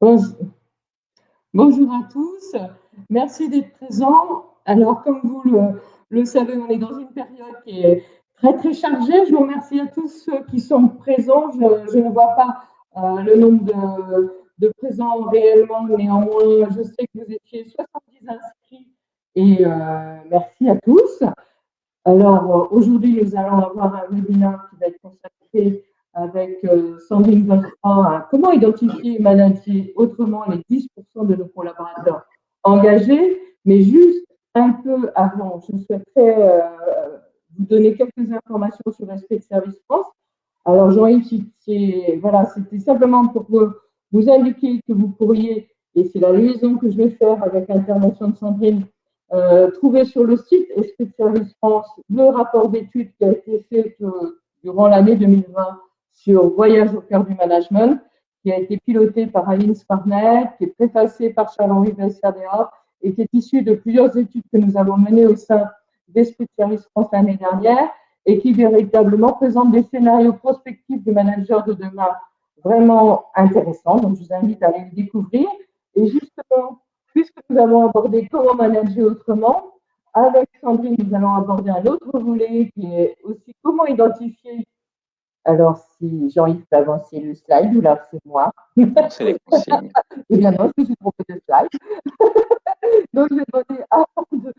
Bonjour, bonjour à tous, merci d'être présents. Alors, comme vous le savez, on est dans une période qui est très très chargée. Je vous remercie à tous ceux qui sont présents. Je ne vois pas le nombre de présents réellement, néanmoins, je sais que vous étiez 70 inscrits et merci à tous. Alors, aujourd'hui, nous allons avoir un webinaire qui va être consacré avec Sandrine Godefroy à comment identifier et manager autrement les 10% de nos collaborateurs engagés. Mais juste un peu avant, je souhaiterais vous donner quelques informations sur Respect de Service France. Alors, Jean-Yves, voilà, c'était simplement pour vous indiquer que vous pourriez, et c'est la liaison que je vais faire avec l'intervention de Sandrine, trouver sur le site Esprit de Service France le rapport d'études qui a été fait durant l'année 2020 sur Voyage au cœur du management, qui a été piloté par Aline Sparnet, qui est préfacé par Charles-Henri Bessardéa et qui est issu de plusieurs études que nous avons menées au sein d'Esprit de Service France l'année dernière et qui véritablement présente des scénarios prospectifs de managers de demain vraiment intéressants. Donc, je vous invite à aller le découvrir. Et justement, puisque nous avons abordé comment manager autrement, avec Sandrine, nous allons aborder un autre volet qui est aussi comment identifier. Alors, si Jean-Yves peut avancer le slide, ou là, c'est moi. C'est les consignes. Eh bien non, je me suis trompée de slide. Donc, je vais donner, avant de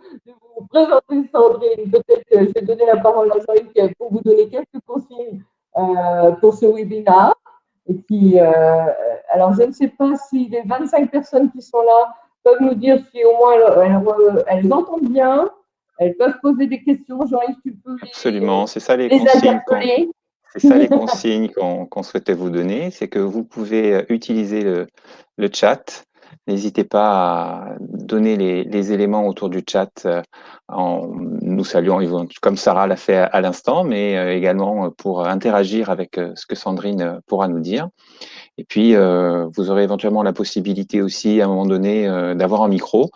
vous présenter Sandrine, peut-être que je vais donner la parole à Jean-Yves pour vous donner quelques consignes pour ce webinaire. Et puis, alors, je ne sais pas si les 25 personnes qui sont là peuvent nous dire si au moins elles entendent bien, elles peuvent poser des questions. Jean-Yves, tu peux Absolument, c'est ça les les consignes interpeller. c'est ça les consignes qu'on souhaitait vous donner, c'est que vous pouvez utiliser le chat. N'hésitez pas à donner les éléments autour du chat en nous saluant, comme Sarah l'a fait à l'instant, mais également pour interagir avec ce que Sandrine pourra nous dire. Et puis, vous aurez éventuellement la possibilité aussi, à un moment donné, d'avoir un micro.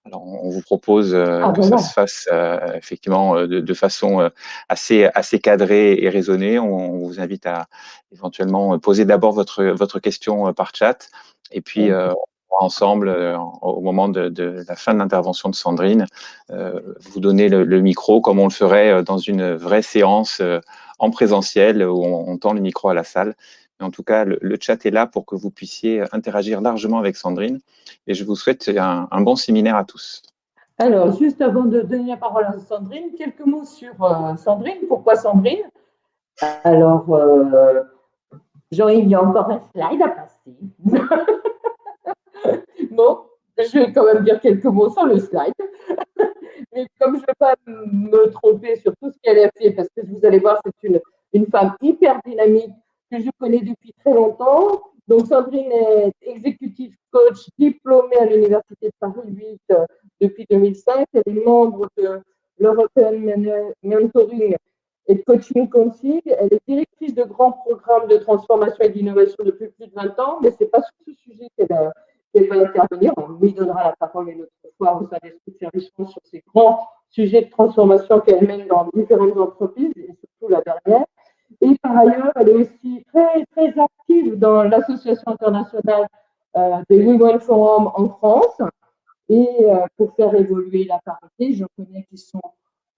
Alors, on vous propose que ça se fasse effectivement de façon assez cadrée et raisonnée. On vous invite à éventuellement poser d'abord votre question par chat, et puis on va ensemble, au moment de la fin de l'intervention de Sandrine, vous donner le micro comme on le ferait dans une vraie séance en présentiel où on tend le micro à la salle. Mais en tout cas, le chat est là pour que vous puissiez interagir largement avec Sandrine. Et je vous souhaite un bon séminaire à tous. Alors, juste avant de donner la parole à Sandrine, quelques mots sur Sandrine. Pourquoi Sandrine? Alors, Jean-Yves, il y a encore un slide à passer. Bon, je vais quand même dire quelques mots sur le slide. Mais comme je ne vais pas me tromper sur tout ce qu'elle a fait, parce que vous allez voir, c'est une femme hyper dynamique que je connais depuis très longtemps. Donc, Sandrine est executive coach diplômée à l'Université de Paris 8 depuis 2005. Elle est membre de l'European Mentoring et Coaching Council. Elle est directrice de grands programmes de transformation et d'innovation depuis plus de 20 ans, mais ce n'est pas sur ce sujet qu'elle va intervenir. On lui donnera la parole une autre fois au sein d'Esprit de Service France sur ces grands sujets de transformation qu'elle mène dans différentes entreprises, et surtout la dernière. Et par ailleurs, elle est aussi très, très active dans l'Association internationale des Women Forum en France. Et pour faire évoluer la parité, je connais qui sont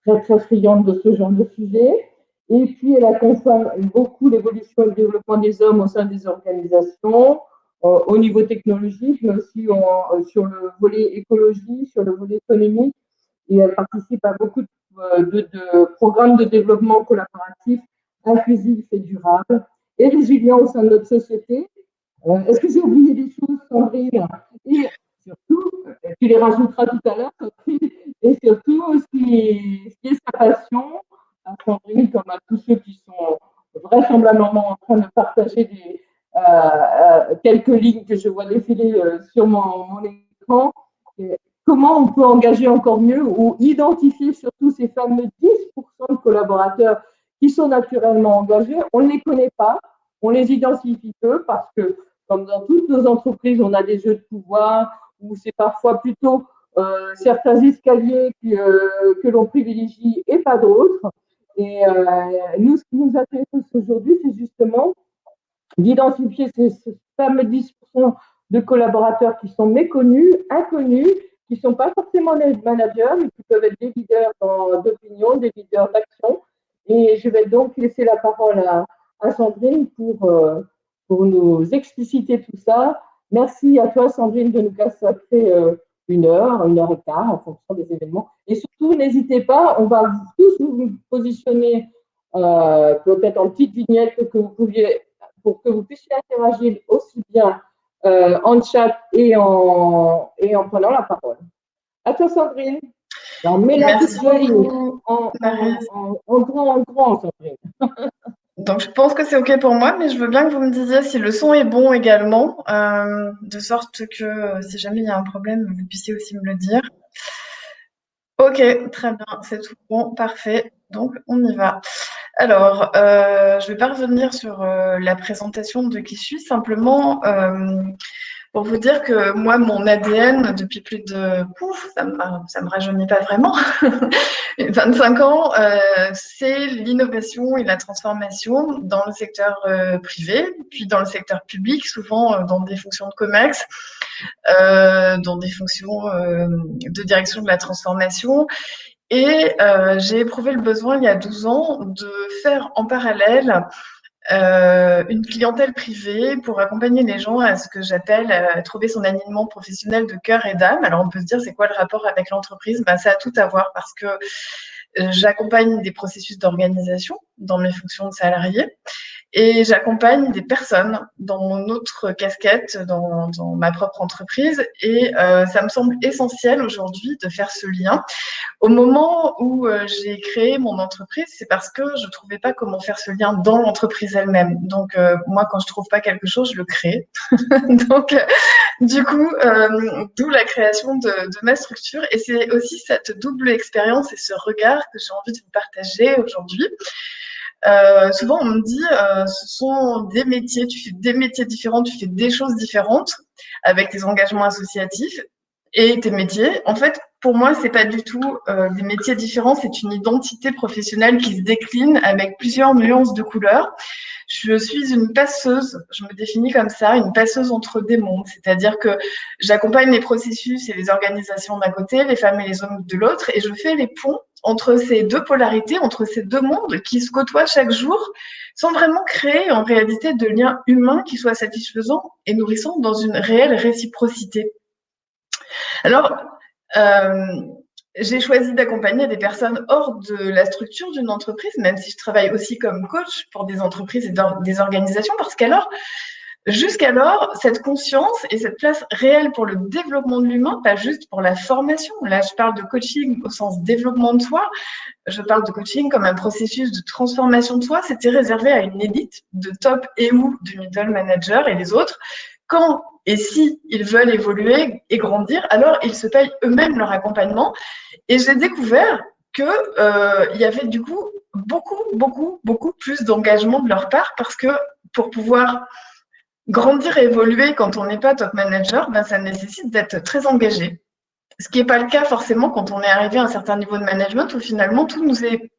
très, très friandes de ce genre de sujet. Et puis, elle accompagne beaucoup l'évolution et le développement des hommes au sein des organisations, au niveau technologique, mais aussi sur le volet écologie, sur le volet économique. Et elle participe à beaucoup de programmes de développement collaboratif, inclusif et durable, et résilient au sein de notre société. Est-ce que j'ai oublié des choses, Sandrine? Et surtout, tu les rajouteras tout à l'heure, et surtout, ce qui est sa passion, à Sandrine, comme à tous ceux qui sont vraisemblablement en train de partager quelques lignes que je vois défiler sur mon écran, comment on peut engager encore mieux ou identifier surtout ces fameux 10% de collaborateurs qui sont naturellement engagés. On ne les connaît pas, on les identifie peu parce que, comme dans toutes nos entreprises, on a des jeux de pouvoir où c'est parfois plutôt certains escaliers que l'on privilégie et pas d'autres. Et nous, ce qui nous intéresse aujourd'hui, c'est justement d'identifier ces fameux 10% de collaborateurs qui sont méconnus, inconnus, qui ne sont pas forcément des managers, mais qui peuvent être des leaders d'opinion, des leaders d'action. Et je vais donc laisser la parole à Sandrine pour nous expliciter tout ça. Merci à toi, Sandrine, de nous consacrer 1 heure et quart en fonction des événements. Et surtout, n'hésitez pas, on va tous vous positionner peut-être en petite vignette pour que vous puissiez interagir aussi bien en chat et en prenant la parole. À toi, Sandrine. Alors, mets la petite jolie en grand, Sandrine. Donc, je pense que c'est OK pour moi, mais je veux bien que vous me disiez si le son est bon également, de sorte que si jamais il y a un problème, vous puissiez aussi me le dire. OK, très bien, c'est tout bon, parfait. Donc, on y va. Alors, je vais pas revenir sur la présentation de qui je suis, simplement pour vous dire que moi, mon ADN, depuis plus de... ça me rajeunit pas vraiment, 25 ans, c'est l'innovation et la transformation dans le secteur privé, puis dans le secteur public, souvent dans des fonctions de COMEX, dans des fonctions de direction de la transformation. Et j'ai éprouvé le besoin, il y a 12 ans, de faire en parallèle une clientèle privée pour accompagner les gens à ce que j'appelle trouver son alignement professionnel de cœur et d'âme. Alors, on peut se dire, c'est quoi le rapport avec l'entreprise? Ça a tout à voir parce que j'accompagne des processus d'organisation dans mes fonctions de salarié et j'accompagne des personnes dans mon autre casquette, dans ma propre entreprise. Et ça me semble essentiel aujourd'hui de faire ce lien. Au moment où j'ai créé mon entreprise, c'est parce que je ne trouvais pas comment faire ce lien dans l'entreprise elle-même. Donc, moi, quand je ne trouve pas quelque chose, je le crée. Donc, du coup, d'où la création de ma structure. Et c'est aussi cette double expérience et ce regard que j'ai envie de vous partager aujourd'hui. Souvent, on me dit, ce sont des métiers, tu fais des métiers différents, tu fais des choses différentes avec tes engagements associatifs et tes métiers. En fait, pour moi, c'est pas du tout des métiers différents, c'est une identité professionnelle qui se décline avec plusieurs nuances de couleurs. Je suis une passeuse, je me définis comme ça, une passeuse entre des mondes, c'est-à-dire que j'accompagne les processus et les organisations d'un côté, les femmes et les hommes de l'autre, et je fais les ponts entre ces deux polarités, entre ces deux mondes qui se côtoient chaque jour, sans vraiment créer en réalité de liens humains qui soient satisfaisants et nourrissants dans une réelle réciprocité. Alors, j'ai choisi d'accompagner des personnes hors de la structure d'une entreprise, même si je travaille aussi comme coach pour des entreprises et des organisations, parce qu'alors, jusqu'alors, cette conscience et cette place réelle pour le développement de l'humain, pas juste pour la formation. Là, je parle de coaching au sens développement de soi. Je parle de coaching comme un processus de transformation de soi. C'était réservé à une élite de top et ou de middle manager et les autres. Quand et si ils veulent évoluer et grandir, alors ils se payent eux-mêmes leur accompagnement. Et j'ai découvert qu'il y avait du coup beaucoup plus d'engagement de leur part parce que pour pouvoir grandir et évoluer quand on n'est pas top manager, ça nécessite d'être très engagé. Ce qui n'est pas le cas forcément quand on est arrivé à un certain niveau de management où finalement tout nous est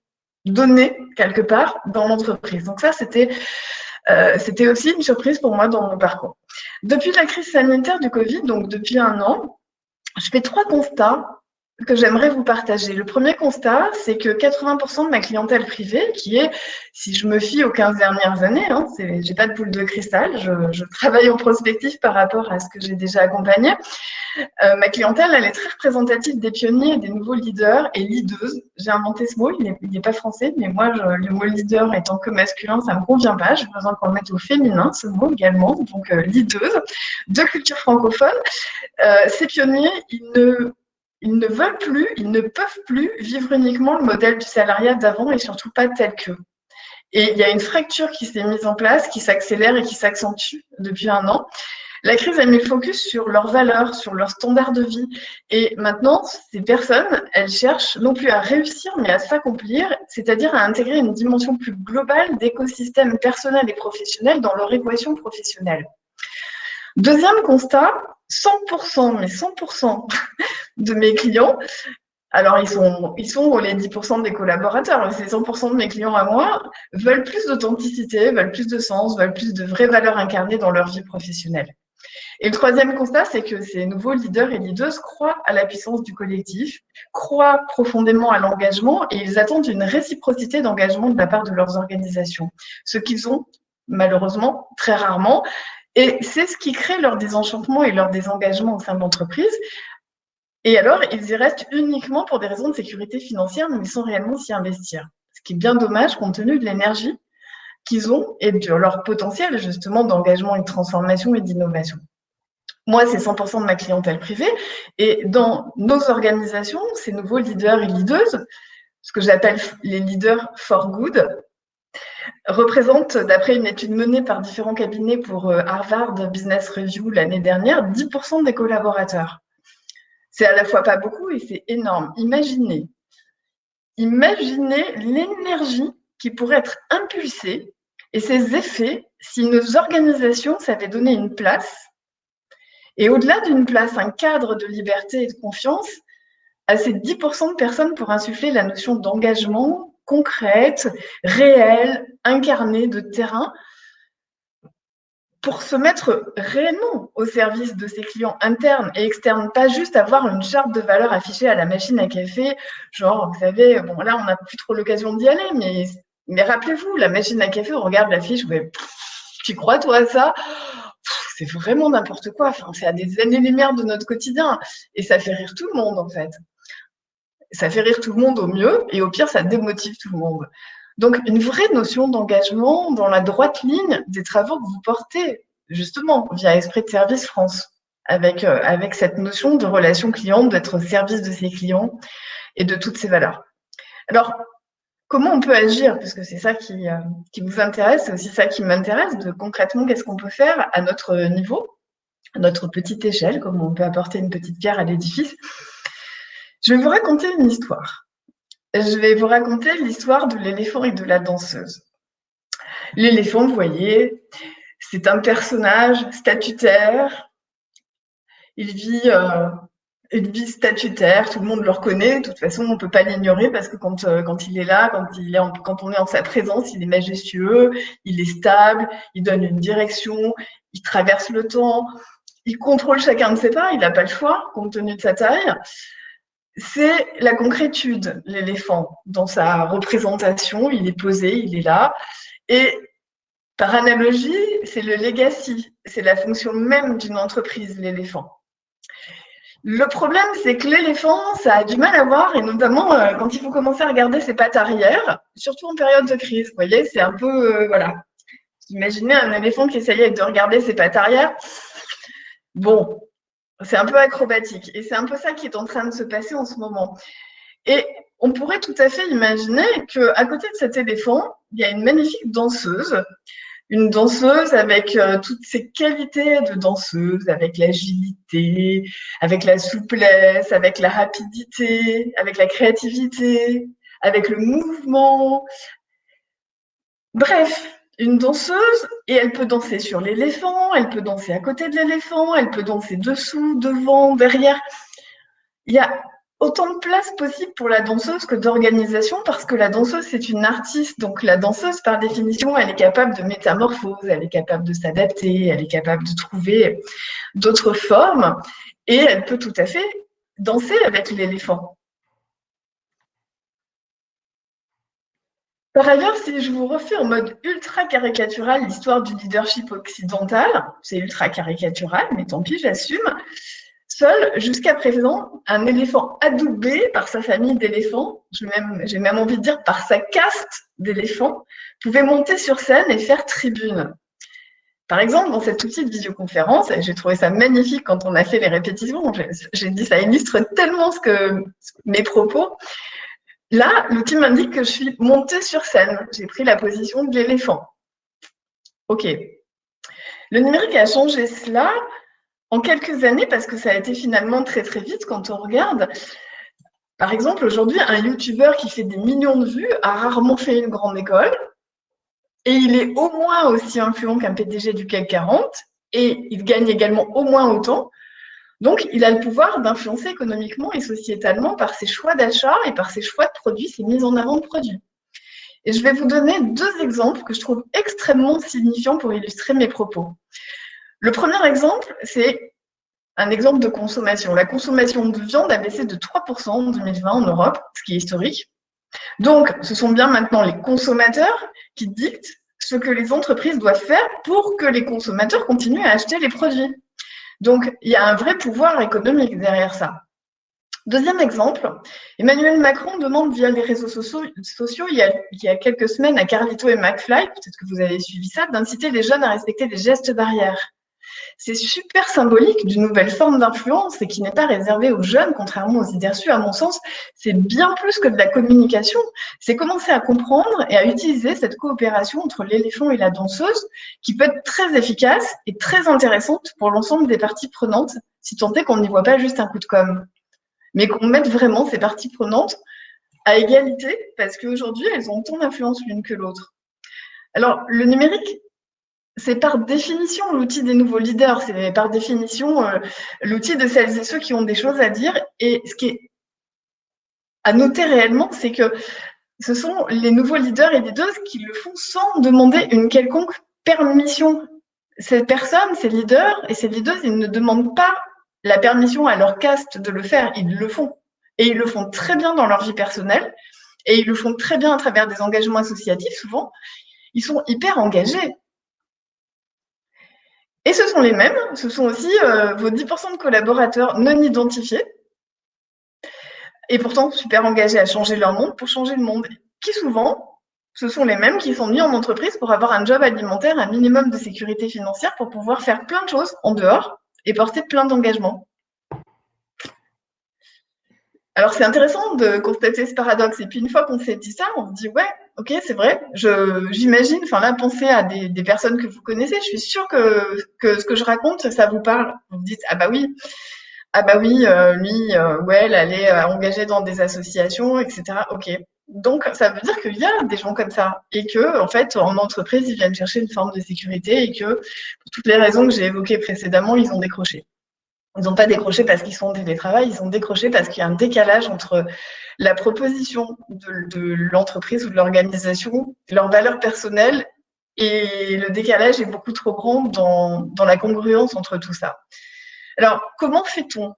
donné quelque part dans l'entreprise. Donc ça, c'était aussi une surprise pour moi dans mon parcours. Depuis la crise sanitaire du Covid, donc depuis 1 an, je fais 3 constats que j'aimerais vous partager. Le premier constat, c'est que 80% de ma clientèle privée, qui est, si je me fie aux 15 dernières années, j'ai pas de boule de cristal, je travaille en prospectif par rapport à ce que j'ai déjà accompagné. Ma clientèle, elle est très représentative des pionniers et des nouveaux leaders et leadeuses. J'ai inventé ce mot, il n'est pas français, mais moi, le mot leader étant que masculin, ça ne me convient pas. J'ai besoin qu'on le mette au féminin, ce mot également, donc leadeuse, de culture francophone. Ces pionniers, ils ne veulent plus, ils ne peuvent plus vivre uniquement le modèle du salariat d'avant et surtout pas tel qu'eux. Et il y a une fracture qui s'est mise en place, qui s'accélère et qui s'accentue depuis 1 an. La crise a mis le focus sur leurs valeurs, sur leurs standards de vie. Et maintenant, ces personnes, elles cherchent non plus à réussir, mais à s'accomplir, c'est-à-dire à intégrer une dimension plus globale d'écosystème personnel et professionnel dans leur équation professionnelle. Deuxième constat, 100%, mais 100% de mes clients, alors ils sont les 10% des collaborateurs, mais c'est 100% de mes clients à moi, veulent plus d'authenticité, veulent plus de sens, veulent plus de vraies valeurs incarnées dans leur vie professionnelle. Et le troisième constat, c'est que ces nouveaux leaders et leaders croient à la puissance du collectif, croient profondément à l'engagement et ils attendent une réciprocité d'engagement de la part de leurs organisations, ce qu'ils ont malheureusement très rarement. Et c'est ce qui crée leur désenchantement et leur désengagement au sein de l'entreprise. Et alors, ils y restent uniquement pour des raisons de sécurité financière, mais sans réellement s'y investir. Ce qui est bien dommage compte tenu de l'énergie qu'ils ont et de leur potentiel justement d'engagement et de transformation et d'innovation. Moi, c'est 100% de ma clientèle privée. Et dans nos organisations, ces nouveaux leaders et leaders, ce que j'appelle les leaders for good, représentent, d'après une étude menée par différents cabinets pour Harvard Business Review l'année dernière, 10% des collaborateurs. C'est à la fois pas beaucoup et c'est énorme. Imaginez l'énergie qui pourrait être impulsée et ses effets si nos organisations savaient donner une place, et au-delà d'une place, un cadre de liberté et de confiance à ces 10% de personnes pour insuffler la notion d'engagement concrète, réelle, incarnée, de terrain, pour se mettre réellement au service de ses clients internes et externes, pas juste avoir une charte de valeurs affichée à la machine à café, genre, vous savez, bon, là, on n'a plus trop l'occasion d'y aller, mais rappelez-vous, la machine à café, on regarde l'affiche, tu crois, toi, à ça? C'est vraiment n'importe quoi, enfin, c'est à des années-lumière de notre quotidien, et ça fait rire tout le monde, en fait. Ça fait rire tout le monde au mieux, et au pire, ça démotive tout le monde. Donc, une vraie notion d'engagement dans la droite ligne des travaux que vous portez, justement, via Esprit de Service France, avec cette notion de relation client, d'être au service de ses clients et de toutes ces valeurs. Alors, comment on peut agir? Parce que c'est ça qui vous intéresse, c'est aussi ça qui m'intéresse, de concrètement, qu'est-ce qu'on peut faire à notre niveau, à notre petite échelle, comment on peut apporter une petite pierre à l'édifice. Je vais vous raconter une histoire. Je vais vous raconter l'histoire de l'éléphant et de la danseuse. L'éléphant, vous voyez, c'est un personnage statutaire. Il vit statutaire, tout le monde le reconnaît. De toute façon, on ne peut pas l'ignorer parce que quand il est là, quand on est en sa présence, il est majestueux, il est stable, il donne une direction, il traverse le temps, il contrôle chacun de ses pas, il n'a pas le choix compte tenu de sa taille. C'est la concrétude, l'éléphant, dans sa représentation, il est posé, il est là. Et par analogie, c'est le legacy, c'est la fonction même d'une entreprise, l'éléphant. Le problème, c'est que l'éléphant, ça a du mal à voir, et notamment quand il faut commencer à regarder ses pattes arrière, surtout en période de crise. Vous voyez, c'est un peu, voilà. Imaginez un éléphant qui essayait de regarder ses pattes arrière. Bon, c'est un peu acrobatique. Et c'est un peu ça qui est en train de se passer en ce moment. Et on pourrait tout à fait imaginer qu'à côté de cet éléphant, il y a une magnifique danseuse. Une danseuse avec toutes ses qualités de danseuse, avec l'agilité, avec la souplesse, avec la rapidité, avec la créativité, avec le mouvement. Bref, une danseuse, et elle peut danser sur l'éléphant, elle peut danser à côté de l'éléphant, elle peut danser dessous, devant, derrière. Il y a autant de place possible pour la danseuse que d'organisation parce que la danseuse, c'est une artiste. Donc la danseuse, par définition, elle est capable de métamorphose, elle est capable de s'adapter, elle est capable de trouver d'autres formes et elle peut tout à fait danser avec l'éléphant. Par ailleurs, si je vous refais en mode ultra caricatural l'histoire du leadership occidental, c'est ultra caricatural, mais tant pis, j'assume. Seul, jusqu'à présent, un éléphant adoubé par sa famille d'éléphants, j'ai même envie de dire par sa caste d'éléphants, pouvait monter sur scène et faire tribune. Par exemple, dans cette outil de visioconférence, et j'ai trouvé ça magnifique quand on a fait les répétitions, j'ai dit ça illustre tellement mes propos. Là, l'outil m'indique que je suis montée sur scène. J'ai pris la position de l'éléphant. OK. Le numérique a changé cela en quelques années parce que ça a été finalement très très vite quand on regarde. Par exemple, aujourd'hui, un YouTuber qui fait des millions de vues a rarement fait une grande école et il est au moins aussi influent qu'un PDG du CAC 40 et il gagne également au moins autant. Donc, il a le pouvoir d'influencer économiquement et sociétalement par ses choix d'achat et par ses choix de produits, ses mises en avant de produits. Et je vais vous donner 2 exemples que je trouve extrêmement signifiants pour illustrer mes propos. Le premier exemple, c'est un exemple de consommation. La consommation de viande a baissé de 3% en 2020 en Europe, ce qui est historique. Donc, ce sont bien maintenant les consommateurs qui dictent ce que les entreprises doivent faire pour que les consommateurs continuent à acheter les produits. Donc, il y a un vrai pouvoir économique derrière ça. Deuxième exemple, Emmanuel Macron demande via les réseaux sociaux il y a quelques semaines à Carlito et McFly, peut-être que vous avez suivi ça, d'inciter les jeunes à respecter les gestes barrières. C'est super symbolique d'une nouvelle forme d'influence et qui n'est pas réservée aux jeunes, contrairement aux idées reçues, à mon sens. C'est bien plus que de la communication. C'est commencer à comprendre et à utiliser cette coopération entre l'éléphant et la danseuse qui peut être très efficace et très intéressante pour l'ensemble des parties prenantes, si tant est qu'on n'y voit pas juste un coup de com', mais qu'on mette vraiment ces parties prenantes à égalité parce qu'aujourd'hui, elles ont autant d'influence l'une que l'autre. Alors, le numérique, c'est par définition l'outil des nouveaux leaders, c'est par définition l'outil de celles et ceux qui ont des choses à dire. Et ce qui est à noter réellement, c'est que ce sont les nouveaux leaders et leaders qui le font sans demander une quelconque permission. Ces personnes, ces leaders et ces leaders, ils ne demandent pas la permission à leur caste de le faire, ils le font. Et ils le font très bien dans leur vie personnelle, et ils le font très bien à travers des engagements associatifs, souvent. Ils sont hyper engagés. Et ce sont les mêmes, ce sont aussi vos 10% de collaborateurs non identifiés, et pourtant super engagés à changer leur monde pour changer le monde, qui souvent, ce sont les mêmes qui sont mis en entreprise pour avoir un job alimentaire, un minimum de sécurité financière pour pouvoir faire plein de choses en dehors et porter plein d'engagements. Alors c'est intéressant de constater ce paradoxe, et puis une fois qu'on s'est dit ça, on se dit ouais, ok, c'est vrai, j'imagine, enfin là, pensez à des personnes que vous connaissez, je suis sûre que ce que je raconte, ça vous parle. Vous vous dites, ah bah oui, lui ou elle, elle est engagée dans des associations, etc. Ok. Donc ça veut dire qu'il y a des gens comme ça, et que en fait, en entreprise, ils viennent chercher une forme de sécurité, et que pour toutes les raisons que j'ai évoquées précédemment, ils ont décroché. Ils n'ont pas décroché parce qu'ils sont en télétravail, ils ont décroché parce qu'il y a un décalage entre la proposition de l'entreprise ou de l'organisation, leurs valeurs personnelles, et le décalage est beaucoup trop grand dans la congruence entre tout ça. Alors, comment fait-on?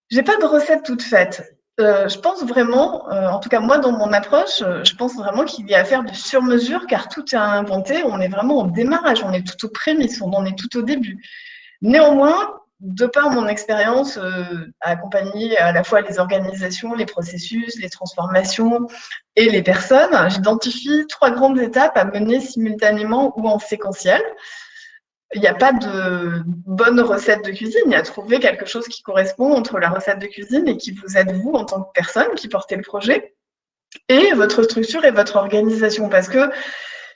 J'ai pas de recette toute faite. Je pense vraiment, en tout cas moi dans mon approche, je pense vraiment qu'il y a à faire du sur-mesure car tout est à inventer. On est vraiment au démarrage, on est tout aux prémices, on en est tout au début. Néanmoins, de par mon expérience à accompagner à la fois les organisations, les processus, les transformations et les personnes, j'identifie 3 grandes étapes à mener simultanément ou en séquentiel. Il n'y a pas de bonne recette de cuisine, il y a trouver quelque chose qui correspond entre la recette de cuisine et qui vous aide vous en tant que personne qui portez le projet et votre structure et votre organisation, parce que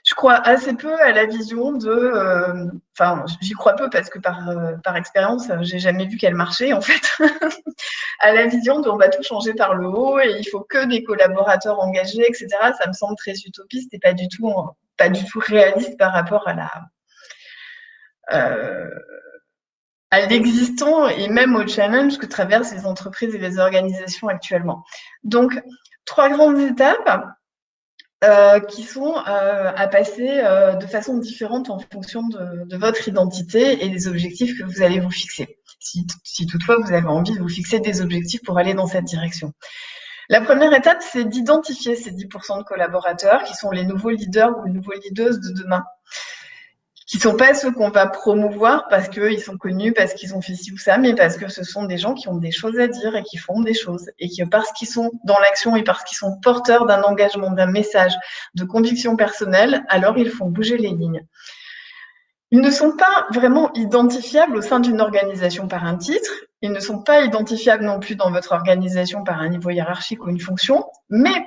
je crois assez peu à la vision de... Enfin, j'y crois peu parce que par expérience, j'ai jamais vu qu'elle marchait, en fait. À la vision de on va tout changer par le haut et il faut que des collaborateurs engagés, etc. Ça me semble très utopiste et pas du tout réaliste par rapport à l'existant et même au challenge que traversent les entreprises et les organisations actuellement. Donc, 3 grandes étapes qui sont à passer de façon différente en fonction de votre identité et des objectifs que vous allez vous fixer. Si toutefois vous avez envie de vous fixer des objectifs pour aller dans cette direction. La première étape, c'est d'identifier ces 10% de collaborateurs qui sont les nouveaux leaders ou les nouveaux leaders de demain, qui ne sont pas ceux qu'on va promouvoir parce qu'ils sont connus, parce qu'ils ont fait ci ou ça, mais parce que ce sont des gens qui ont des choses à dire et qui font des choses. Et que parce qu'ils sont dans l'action et parce qu'ils sont porteurs d'un engagement, d'un message, de conviction personnelle, alors ils font bouger les lignes. Ils ne sont pas vraiment identifiables au sein d'une organisation par un titre, ils ne sont pas identifiables non plus dans votre organisation par un niveau hiérarchique ou une fonction, mais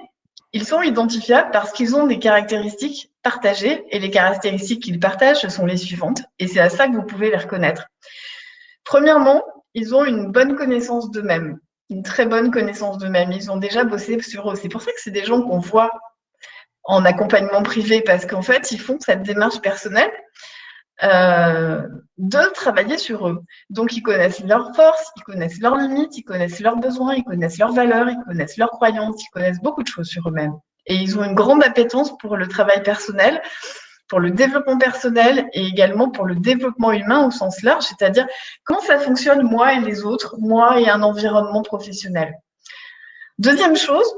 ils sont identifiables parce qu'ils ont des caractéristiques partagées, et les caractéristiques qu'ils partagent, ce sont les suivantes, et c'est à ça que vous pouvez les reconnaître. Premièrement, ils ont une bonne connaissance d'eux-mêmes, une très bonne connaissance d'eux-mêmes. Ils ont déjà bossé sur eux. C'est pour ça que c'est des gens qu'on voit en accompagnement privé, parce qu'en fait, ils font cette démarche personnelle de travailler sur eux. Donc, ils connaissent leurs forces, ils connaissent leurs limites, ils connaissent leurs besoins, ils connaissent leurs valeurs, ils connaissent leurs croyances, ils connaissent beaucoup de choses sur eux-mêmes. Et ils ont une grande appétence pour le travail personnel pour le développement personnel et également pour le développement humain au sens large, c'est-à-dire comment ça fonctionne moi et les autres, moi et un environnement professionnel. Deuxième chose,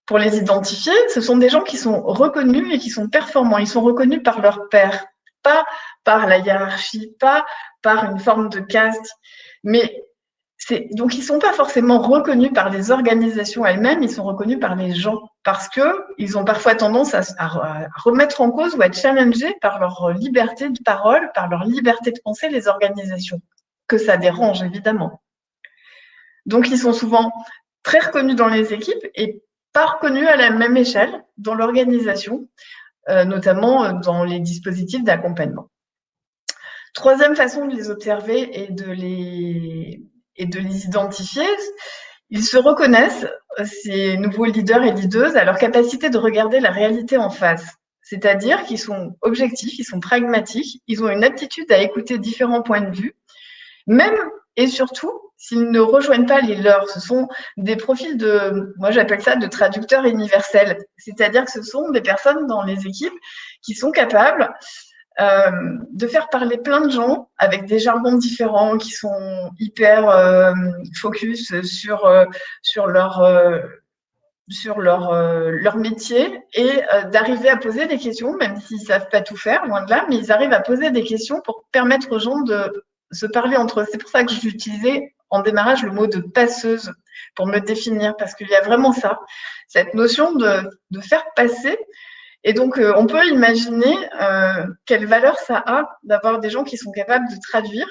pour les identifier, ce sont des gens qui sont reconnus et qui sont performants. Ils sont reconnus par leur pairs, pas par la hiérarchie, pas par une forme de caste, mais donc ils ne sont pas forcément reconnus par les organisations elles-mêmes, ils sont reconnus par les gens parce qu'ils ont parfois tendance à remettre en cause ou à challenger par leur liberté de parole, par leur liberté de penser les organisations, que ça dérange évidemment. Donc ils sont souvent très reconnus dans les équipes et pas reconnus à la même échelle dans l'organisation, notamment dans les dispositifs d'accompagnement. Troisième façon de les observer et de les identifier, ils se reconnaissent, ces nouveaux leaders et leaders, à leur capacité de regarder la réalité en face. C'est-à-dire qu'ils sont objectifs, ils sont pragmatiques, ils ont une aptitude à écouter différents points de vue, même et surtout s'ils ne rejoignent pas les leurs. Ce sont des profils moi j'appelle ça de traducteurs universels. C'est-à-dire que ce sont des personnes dans les équipes qui sont capables de faire parler plein de gens avec des jargons différents qui sont hyper focus sur leur métier et d'arriver à poser des questions, même s'ils ne savent pas tout faire, loin de là, mais ils arrivent à poser des questions pour permettre aux gens de se parler entre eux. C'est pour ça que j'utilisais en démarrage le mot de passeuse pour me définir, parce qu'il y a vraiment ça, cette notion de faire passer. Et donc, on peut imaginer quelle valeur ça a d'avoir des gens qui sont capables de traduire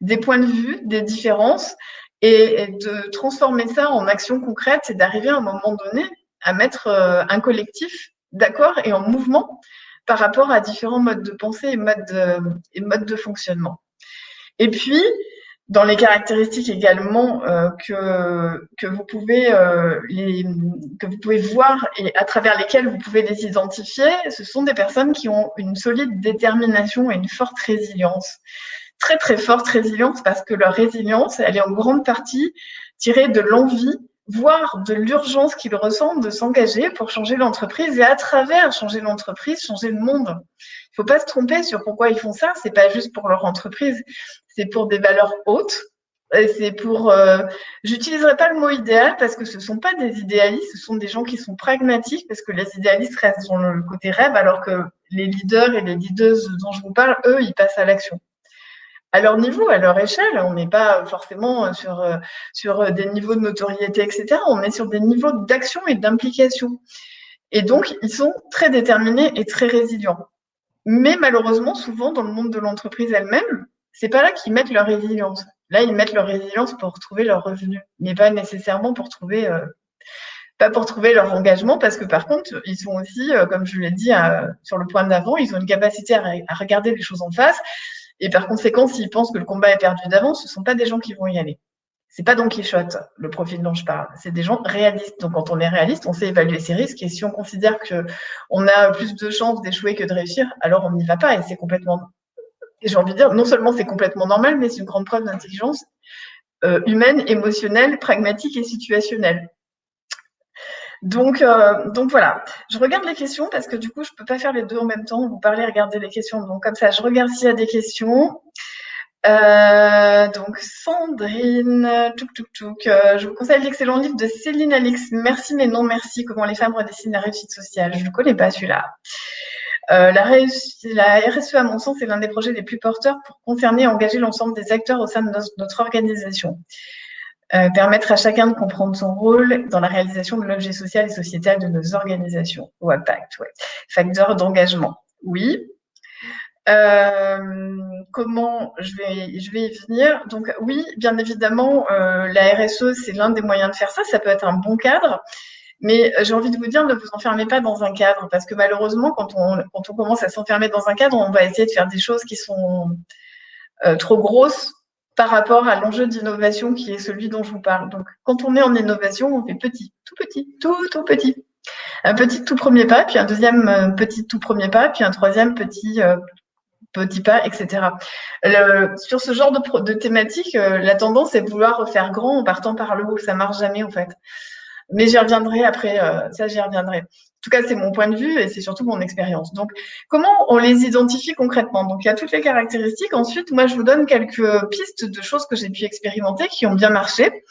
des points de vue, des différences, et de transformer ça en action concrète et d'arriver à un moment donné à mettre un collectif d'accord et en mouvement par rapport à différents modes de pensée et modes de fonctionnement. Et puis, dans les caractéristiques également que vous pouvez voir et à travers lesquelles vous pouvez les identifier, ce sont des personnes qui ont une solide détermination et une forte résilience. Très, très forte résilience parce que leur résilience, elle est en grande partie tirée de l'envie, voire de l'urgence qu'ils ressentent de s'engager pour changer l'entreprise et à travers changer l'entreprise, changer le monde. Il ne faut pas se tromper sur pourquoi ils font ça. Ce n'est pas juste pour leur entreprise, c'est pour des valeurs hautes. C'est pour. J'utiliserai pas le mot idéal parce que ce ne sont pas des idéalistes, ce sont des gens qui sont pragmatiques parce que les idéalistes restent dans le côté rêve alors que les leaders et les leaders dont je vous parle, eux, ils passent à l'action. À leur niveau, à leur échelle, on n'est pas forcément sur des niveaux de notoriété, etc. On est sur des niveaux d'action et d'implication. Et donc, ils sont très déterminés et très résilients. Mais malheureusement, souvent, dans le monde de l'entreprise elle-même, c'est pas là qu'ils mettent leur résilience. Là, ils mettent leur résilience pour trouver leur revenu, mais pas nécessairement pour trouver leur engagement, parce que par contre, ils sont aussi, comme je l'ai dit sur le point d'avant, ils ont une capacité à regarder les choses en face. Et par conséquent, s'ils pensent que le combat est perdu d'avance, ce ne sont pas des gens qui vont y aller. Ce n'est pas Don Quichotte, le profil dont je parle. C'est des gens réalistes. Donc, quand on est réaliste, on sait évaluer ses risques. Et si on considère qu'on a plus de chances d'échouer que de réussir, alors on n'y va pas. Et c'est complètement, j'ai envie de dire, non seulement c'est complètement normal, mais c'est une grande preuve d'intelligence humaine, émotionnelle, pragmatique et situationnelle. Donc voilà, je regarde les questions parce que du coup, je ne peux pas faire les deux en même temps, vous parlez, regardez les questions. Donc comme ça, je regarde s'il y a des questions. Donc Sandrine, je vous conseille l'excellent livre de Céline Alix, Merci mais non merci, comment les femmes redessinent la réussite sociale. Je ne le connais pas celui-là. La RSE, à mon sens, est l'un des projets les plus porteurs pour concerner et engager l'ensemble des acteurs au sein de notre organisation. Permettre à chacun de comprendre son rôle dans la réalisation de l'objet social et sociétal de nos organisations. Ou impact, ouais. Facteur d'engagement. Oui. Comment je vais y venir. Donc oui, bien évidemment, la RSE, c'est l'un des moyens de faire ça. Ça peut être un bon cadre. Mais j'ai envie de vous dire, ne vous enfermez pas dans un cadre. Parce que malheureusement, quand on commence à s'enfermer dans un cadre, on va essayer de faire des choses qui sont trop grosses par rapport à l'enjeu d'innovation qui est celui dont je vous parle. Donc, quand on est en innovation, on fait petit, tout petit. Un petit tout premier pas, puis un deuxième petit tout premier pas, puis un troisième petit pas, etc. Sur ce genre de thématique, la tendance est de vouloir refaire grand en partant par le haut. Ça marche jamais, en fait. Mais j'y reviendrai après, ça j'y reviendrai. En tout cas, c'est mon point de vue et c'est surtout mon expérience. Donc, comment on les identifie concrètement? Donc, il y a toutes les caractéristiques. Ensuite, moi, je vous donne quelques pistes de choses que j'ai pu expérimenter qui ont bien marché.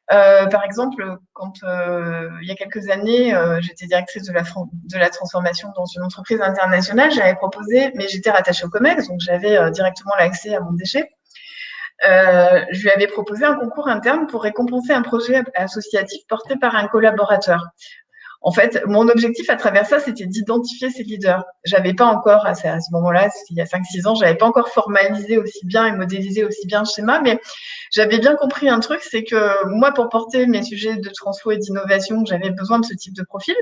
Par exemple, quand il y a quelques années, j'étais directrice de la transformation dans une entreprise internationale, j'avais proposé, mais j'étais rattachée au COMEX, donc j'avais directement l'accès à mon déchet. Je lui avais proposé un concours interne pour récompenser un projet associatif porté par un collaborateur. En fait, mon objectif à travers ça, c'était d'identifier ces leaders. J'avais pas encore, à ce moment-là, il y a 5-6 ans, j'avais pas encore formalisé aussi bien et modélisé aussi bien le schéma, mais j'avais bien compris un truc, c'est que moi, pour porter mes sujets de transfo et d'innovation, j'avais besoin de ce type de profil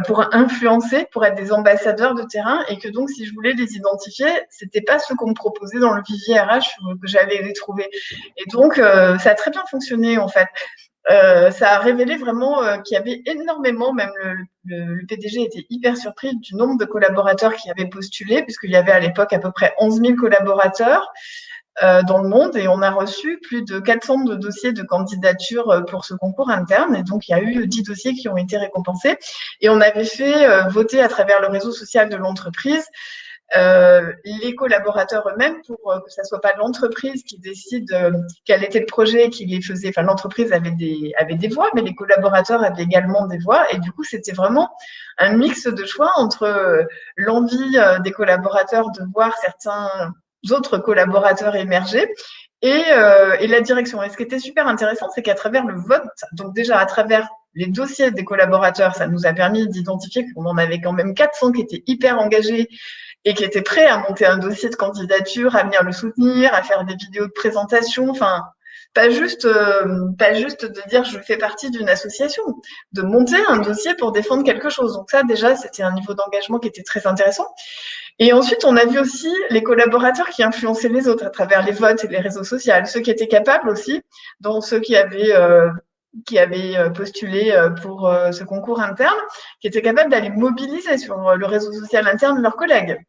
pour influencer, pour être des ambassadeurs de terrain, et que donc, si je voulais les identifier, c'était pas ceux qu'on me proposait dans le vivier RH que j'allais les trouver. Et donc, ça a très bien fonctionné, en fait. Ça a révélé vraiment qu'il y avait énormément, même le PDG était hyper surpris du nombre de collaborateurs qui avaient postulé, puisqu'il y avait à l'époque à peu près 11 000 collaborateurs dans le monde, et on a reçu plus de 400 de dossiers de candidature pour ce concours interne, et donc il y a eu 10 dossiers qui ont été récompensés, et on avait fait voter à travers le réseau social de l'entreprise les collaborateurs eux-mêmes pour que ça soit pas l'entreprise qui décide quel était le projet qui les faisait. Enfin, l'entreprise avait des voix, mais les collaborateurs avaient également des voix. Et du coup, c'était vraiment un mix de choix entre l'envie des collaborateurs de voir certains autres collaborateurs émerger et la direction. Et ce qui était super intéressant, c'est qu'à travers le vote, donc déjà à travers les dossiers des collaborateurs, ça nous a permis d'identifier qu'on en avait quand même 400 qui étaient hyper engagés et qui étaient prêts à monter un dossier de candidature, à venir le soutenir, à faire des vidéos de présentation, enfin, pas juste de dire je fais partie d'une association, de monter un dossier pour défendre quelque chose. Donc ça, déjà, c'était un niveau d'engagement qui était très intéressant. Et ensuite, on a vu aussi les collaborateurs qui influençaient les autres à travers les votes et les réseaux sociaux, ceux qui étaient capables aussi, dont ceux qui avaient postulé pour ce concours interne, qui étaient capables d'aller mobiliser sur le réseau social interne leurs collègues.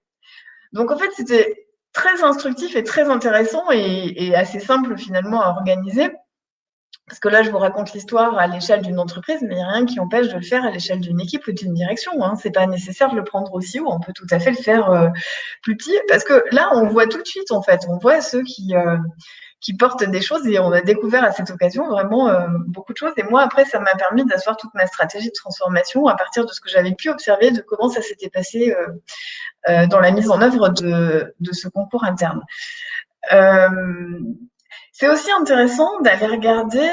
Donc, en fait, c'était très instructif et très intéressant et assez simple finalement à organiser. Parce que là, je vous raconte l'histoire à l'échelle d'une entreprise, mais il n'y a rien qui empêche de le faire à l'échelle d'une équipe ou d'une direction. Hein. Ce n'est pas nécessaire de le prendre aussi haut. On peut tout à fait le faire plus petit. Parce que là, on voit tout de suite, en fait. On voit ceux qui portent des choses et on a découvert à cette occasion vraiment beaucoup de choses. Et moi, après, ça m'a permis d'asseoir toute ma stratégie de transformation à partir de ce que j'avais pu observer, de comment ça s'était passé dans la mise en œuvre de ce concours interne. C'est aussi intéressant d'aller regarder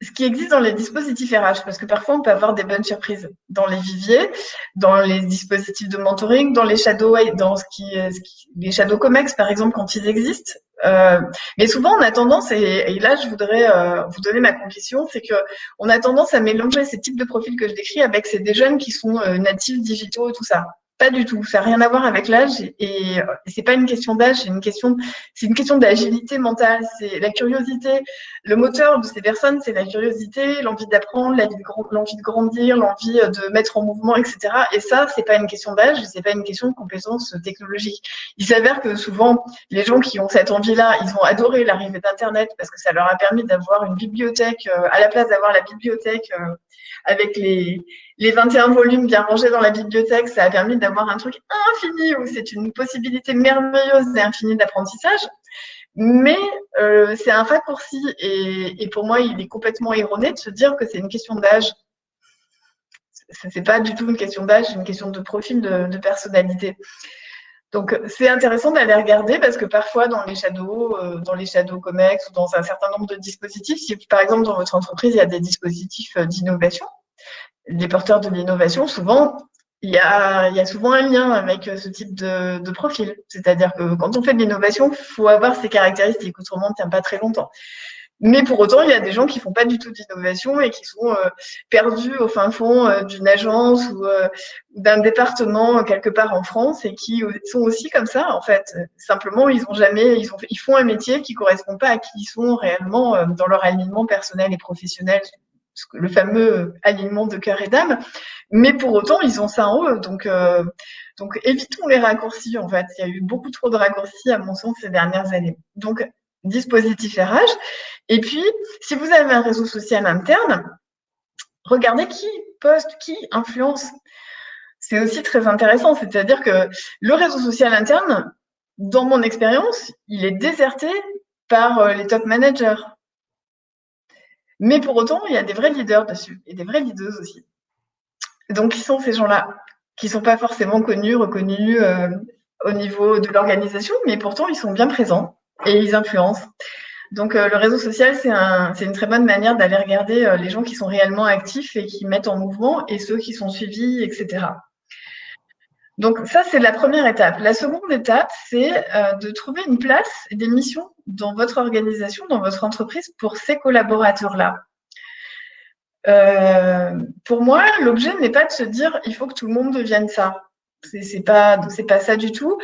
ce qui existe dans les dispositifs RH, parce que parfois on peut avoir des bonnes surprises dans les viviers, dans les dispositifs de mentoring, dans les shadow, les shadow comex par exemple quand ils existent. Mais souvent on a tendance, et là je voudrais vous donner ma conclusion, c'est que on a tendance à mélanger ces types de profils que je décris avec des jeunes qui sont natifs digitaux et tout ça. Pas du tout, ça n'a rien à voir avec l'âge et c'est pas une question d'âge, c'est une question d'agilité mentale, c'est la curiosité. Le moteur de ces personnes, c'est la curiosité, l'envie d'apprendre, l'envie de grandir, l'envie de mettre en mouvement, etc. Et ça, c'est pas une question d'âge, c'est pas une question de compétences technologiques. Il s'avère que souvent, les gens qui ont cette envie-là, ils ont adoré l'arrivée d'Internet parce que ça leur a permis d'avoir une bibliothèque à la place d'avoir la bibliothèque avec les 21 volumes bien rangés dans la bibliothèque, ça a permis d'avoir un truc infini où c'est une possibilité merveilleuse et infinie d'apprentissage. Mais c'est un raccourci et pour moi, il est complètement erroné de se dire que c'est une question d'âge. C'est pas du tout une question d'âge, c'est une question de profil de personnalité. Donc, c'est intéressant d'aller regarder parce que parfois, dans les shadow comex ou dans un certain nombre de dispositifs, si par exemple dans votre entreprise, il y a des dispositifs d'innovation, les porteurs de l'innovation, souvent, il y a souvent un lien avec ce type de profil. C'est-à-dire que quand on fait de l'innovation, il faut avoir ces caractéristiques, autrement, on ne tient pas très longtemps. Mais pour autant, il y a des gens qui ne font pas du tout d'innovation et qui sont perdus au fin fond d'une agence ou d'un département quelque part en France et qui sont aussi comme ça, en fait. Simplement, ils font un métier qui ne correspond pas à qui ils sont réellement dans leur alignement personnel et professionnel, le fameux alignement de cœur et d'âme. Mais pour autant, ils ont ça en eux. Donc évitons les raccourcis, en fait. Il y a eu beaucoup trop de raccourcis, à mon sens, ces dernières années. Donc, dispositif RH. Et puis, si vous avez un réseau social interne, regardez qui poste, qui influence. C'est aussi très intéressant, c'est-à-dire que le réseau social interne, dans mon expérience, il est déserté par les top managers. Mais pour autant, il y a des vrais leaders dessus et des vraies leaders aussi. Donc, qui sont ces gens-là qui ne sont pas forcément connus, reconnus au niveau de l'organisation, mais pourtant, ils sont bien présents et ils influencent. Donc, le réseau social, c'est une très bonne manière d'aller regarder les gens qui sont réellement actifs et qui mettent en mouvement et ceux qui sont suivis, etc. Donc, ça, c'est la première étape. La seconde étape, c'est de trouver une place et des missions dans votre organisation, dans votre entreprise pour ces collaborateurs-là. Pour moi, l'objet n'est pas de se dire il faut que tout le monde devienne ça. C'est pas ça du tout.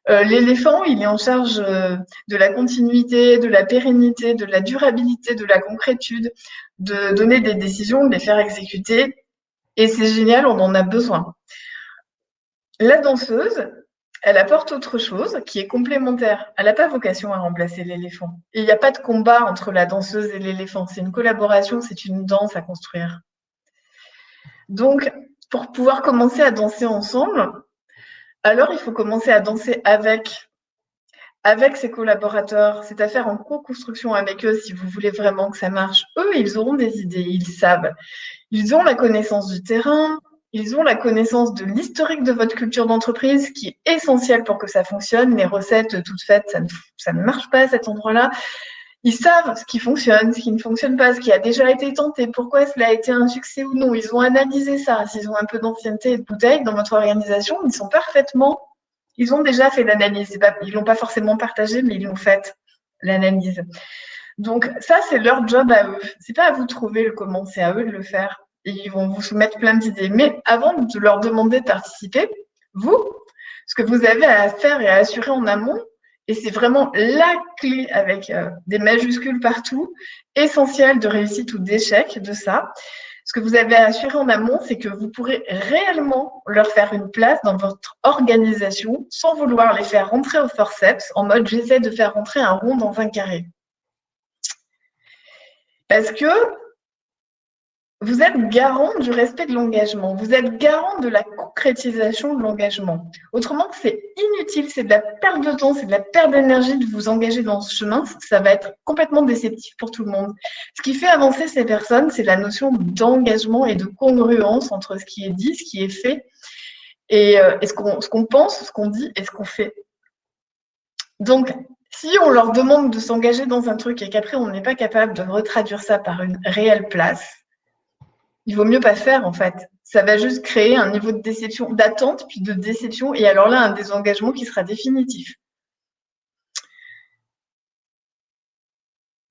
L'éléphant, il est en charge de la continuité, de la pérennité, de la durabilité, de la concrétude, de donner des décisions, de les faire exécuter. Et c'est génial, on en a besoin. La danseuse, elle apporte autre chose qui est complémentaire. Elle n'a pas vocation à remplacer l'éléphant. Et il n'y a pas de combat entre la danseuse et l'éléphant. C'est une collaboration, c'est une danse à construire. Donc, pour pouvoir commencer à danser ensemble, alors il faut commencer à danser avec ses collaborateurs. C'est à faire en co-construction avec eux si vous voulez vraiment que ça marche. Eux, ils auront des idées, ils savent. Ils ont la connaissance du terrain, ils ont la connaissance de l'historique de votre culture d'entreprise qui est essentielle pour que ça fonctionne. Les recettes toutes faites, ça ne marche pas à cet endroit-là. Ils savent ce qui fonctionne, ce qui ne fonctionne pas, ce qui a déjà été tenté, pourquoi cela a été un succès ou non. Ils ont analysé ça. S'ils ont un peu d'ancienneté et de bouteille dans votre organisation, ils ont déjà fait l'analyse. Ils l'ont pas forcément partagé, mais ils l'ont faite, l'analyse. Donc ça, c'est leur job à eux. C'est pas à vous de trouver le comment, c'est à eux de le faire. Et ils vont vous soumettre plein d'idées. Mais avant de leur demander de participer, vous, ce que vous avez à faire et à assurer en amont, et c'est vraiment la clé avec des majuscules partout, essentielle de réussite ou d'échec de ça. Ce que vous avez à assurer en amont, c'est que vous pourrez réellement leur faire une place dans votre organisation sans vouloir les faire rentrer au forceps en mode j'essaie de faire rentrer un rond dans un carré. Parce que vous êtes garant du respect de l'engagement, vous êtes garant de la concrétisation de l'engagement. Autrement, c'est inutile, c'est de la perte de temps, c'est de la perte d'énergie de vous engager dans ce chemin, ça va être complètement déceptif pour tout le monde. Ce qui fait avancer ces personnes, c'est la notion d'engagement et de congruence entre ce qui est dit, ce qui est fait, et ce qu'on pense, ce qu'on dit et ce qu'on fait. Donc, si on leur demande de s'engager dans un truc et qu'après on n'est pas capable de retraduire ça par une réelle place, il vaut mieux pas faire en fait. Ça va juste créer un niveau de déception, d'attente, puis de déception, et alors là, un désengagement qui sera définitif.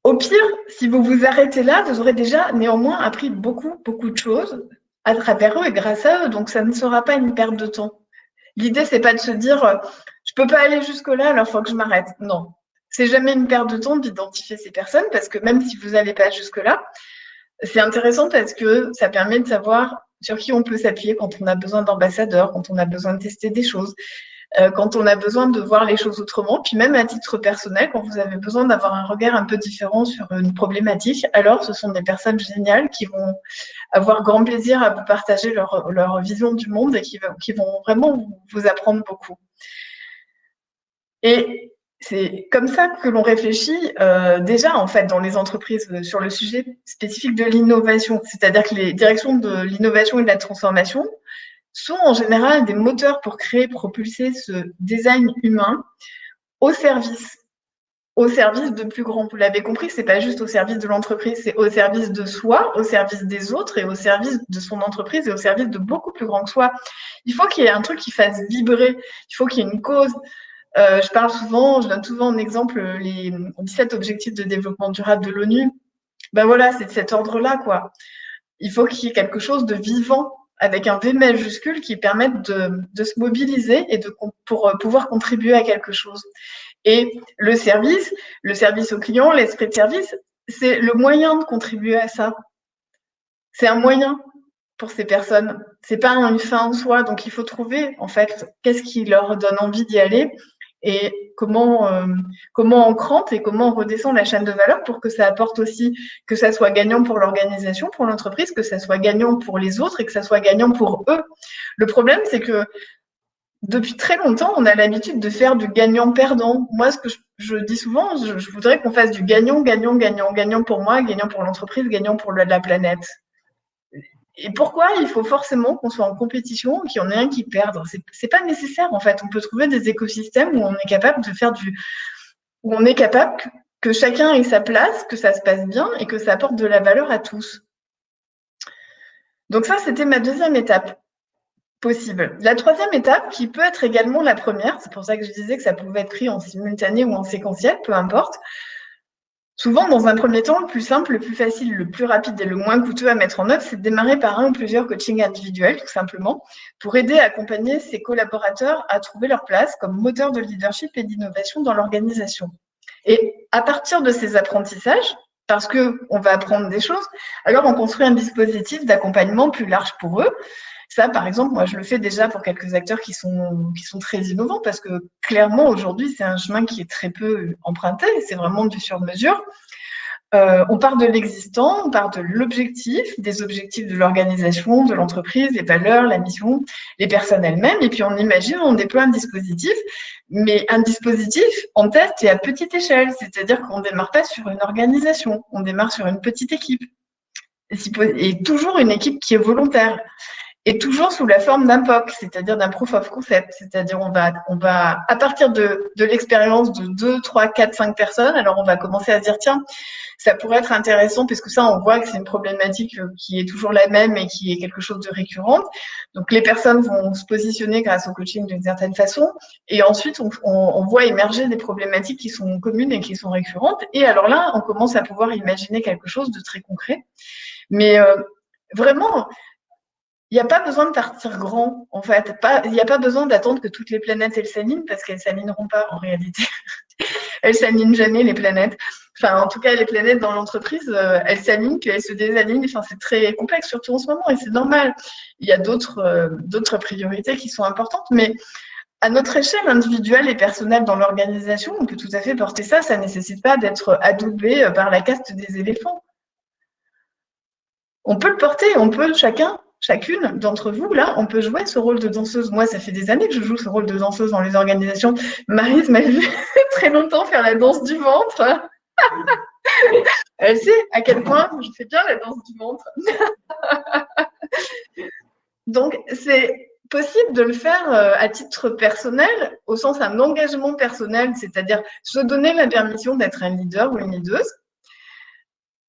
Au pire, si vous vous arrêtez là, vous aurez déjà néanmoins appris beaucoup, beaucoup de choses à travers eux et grâce à eux, donc ça ne sera pas une perte de temps. L'idée, c'est pas de se dire je peux pas aller jusque-là, alors il faut que je m'arrête. Non, c'est jamais une perte de temps d'identifier ces personnes parce que même si vous n'allez pas jusque-là, c'est intéressant parce que ça permet de savoir sur qui on peut s'appuyer quand on a besoin d'ambassadeurs, quand on a besoin de tester des choses, quand on a besoin de voir les choses autrement, puis même à titre personnel, quand vous avez besoin d'avoir un regard un peu différent sur une problématique, alors ce sont des personnes géniales qui vont avoir grand plaisir à vous partager leur vision du monde et qui vont vraiment vous apprendre beaucoup. Et c'est comme ça que l'on réfléchit déjà en fait dans les entreprises sur le sujet spécifique de l'innovation. C'est-à-dire que les directions de l'innovation et de la transformation sont en général des moteurs pour créer, propulser ce design humain au service de plus grands. Vous l'avez compris, c'est pas juste au service de l'entreprise, c'est au service de soi, au service des autres et au service de son entreprise et au service de beaucoup plus grand que soi. Il faut qu'il y ait un truc qui fasse vibrer, il faut qu'il y ait une cause. Je donne souvent en exemple les 17 objectifs de développement durable de l'ONU. Ben voilà, c'est de cet ordre-là, quoi. Il faut qu'il y ait quelque chose de vivant avec un V majuscule qui permette de se mobiliser et pour pouvoir contribuer à quelque chose. Et le service au client, l'esprit de service, c'est le moyen de contribuer à ça. C'est un moyen pour ces personnes. C'est pas une fin en soi. Donc, il faut trouver, en fait, qu'est-ce qui leur donne envie d'y aller et comment on crante et comment on redescend la chaîne de valeur pour que ça apporte aussi, que ça soit gagnant pour l'organisation, pour l'entreprise, que ça soit gagnant pour les autres et que ça soit gagnant pour eux. Le problème, c'est que depuis très longtemps, on a l'habitude de faire du gagnant-perdant. Moi, ce que je dis souvent, je voudrais qu'on fasse du gagnant-gagnant, gagnant, gagnant pour moi, gagnant pour l'entreprise, gagnant pour la planète. Et pourquoi il faut forcément qu'on soit en compétition, qu'il y en ait un qui perde? C'est pas nécessaire, en fait. On peut trouver des écosystèmes où on est capable de faire où on est capable que chacun ait sa place, que ça se passe bien et que ça apporte de la valeur à tous. Donc ça, c'était ma deuxième étape possible. La troisième étape, qui peut être également la première, c'est pour ça que je disais que ça pouvait être pris en simultané ou en séquentiel, peu importe. Souvent, dans un premier temps, le plus simple, le plus facile, le plus rapide et le moins coûteux à mettre en œuvre, c'est de démarrer par un ou plusieurs coachings individuels, tout simplement, pour aider à accompagner ses collaborateurs à trouver leur place comme moteur de leadership et d'innovation dans l'organisation. Et à partir de ces apprentissages, parce qu'on va apprendre des choses, alors on construit un dispositif d'accompagnement plus large pour eux. Ça, par exemple, moi, je le fais déjà pour quelques acteurs qui sont très innovants parce que clairement, aujourd'hui, c'est un chemin qui est très peu emprunté. C'est vraiment du sur-mesure. On part de l'existant, on part de l'objectif, des objectifs de l'organisation, de l'entreprise, les valeurs, la mission, les personnes elles-mêmes. Et puis, on imagine, on déploie un dispositif, mais un dispositif en test et à petite échelle. C'est-à-dire qu'on ne démarre pas sur une organisation, on démarre sur une petite équipe. Et toujours une équipe qui est volontaire. Et toujours sous la forme d'un POC, c'est-à-dire d'un proof of concept. C'est-à-dire on va à partir de l'expérience de 2, 3, 4, 5 personnes, alors on va commencer à se dire, tiens, ça pourrait être intéressant, puisque ça, on voit que c'est une problématique qui est toujours la même et qui est quelque chose de récurrent. Donc, les personnes vont se positionner grâce au coaching d'une certaine façon. Et ensuite, on voit émerger des problématiques qui sont communes et qui sont récurrentes. Et alors là, on commence à pouvoir imaginer quelque chose de très concret. Mais vraiment, il n'y a pas besoin de partir grand, en fait. Il n'y a pas besoin d'attendre que toutes les planètes elles s'alignent, parce qu'elles ne s'aligneront pas en réalité. Elles ne s'alignent jamais, les planètes. Enfin, en tout cas, les planètes dans l'entreprise, elles s'alignent, puis elles se désalignent. Enfin, c'est très complexe, surtout en ce moment, et c'est normal. Il y a d'autres priorités qui sont importantes, mais à notre échelle individuelle et personnelle dans l'organisation, on peut tout à fait porter ça. Ça ne nécessite pas d'être adoubé par la caste des éléphants. On peut le porter, on peut chacune d'entre vous, là, on peut jouer ce rôle de danseuse. Moi, ça fait des années que je joue ce rôle de danseuse dans les organisations. Maryse m'a vu très longtemps faire la danse du ventre. Elle sait à quel point je fais bien la danse du ventre. Donc, c'est possible de le faire à titre personnel, au sens d'un engagement personnel, c'est-à-dire se donner la permission d'être un leader ou une leaduse,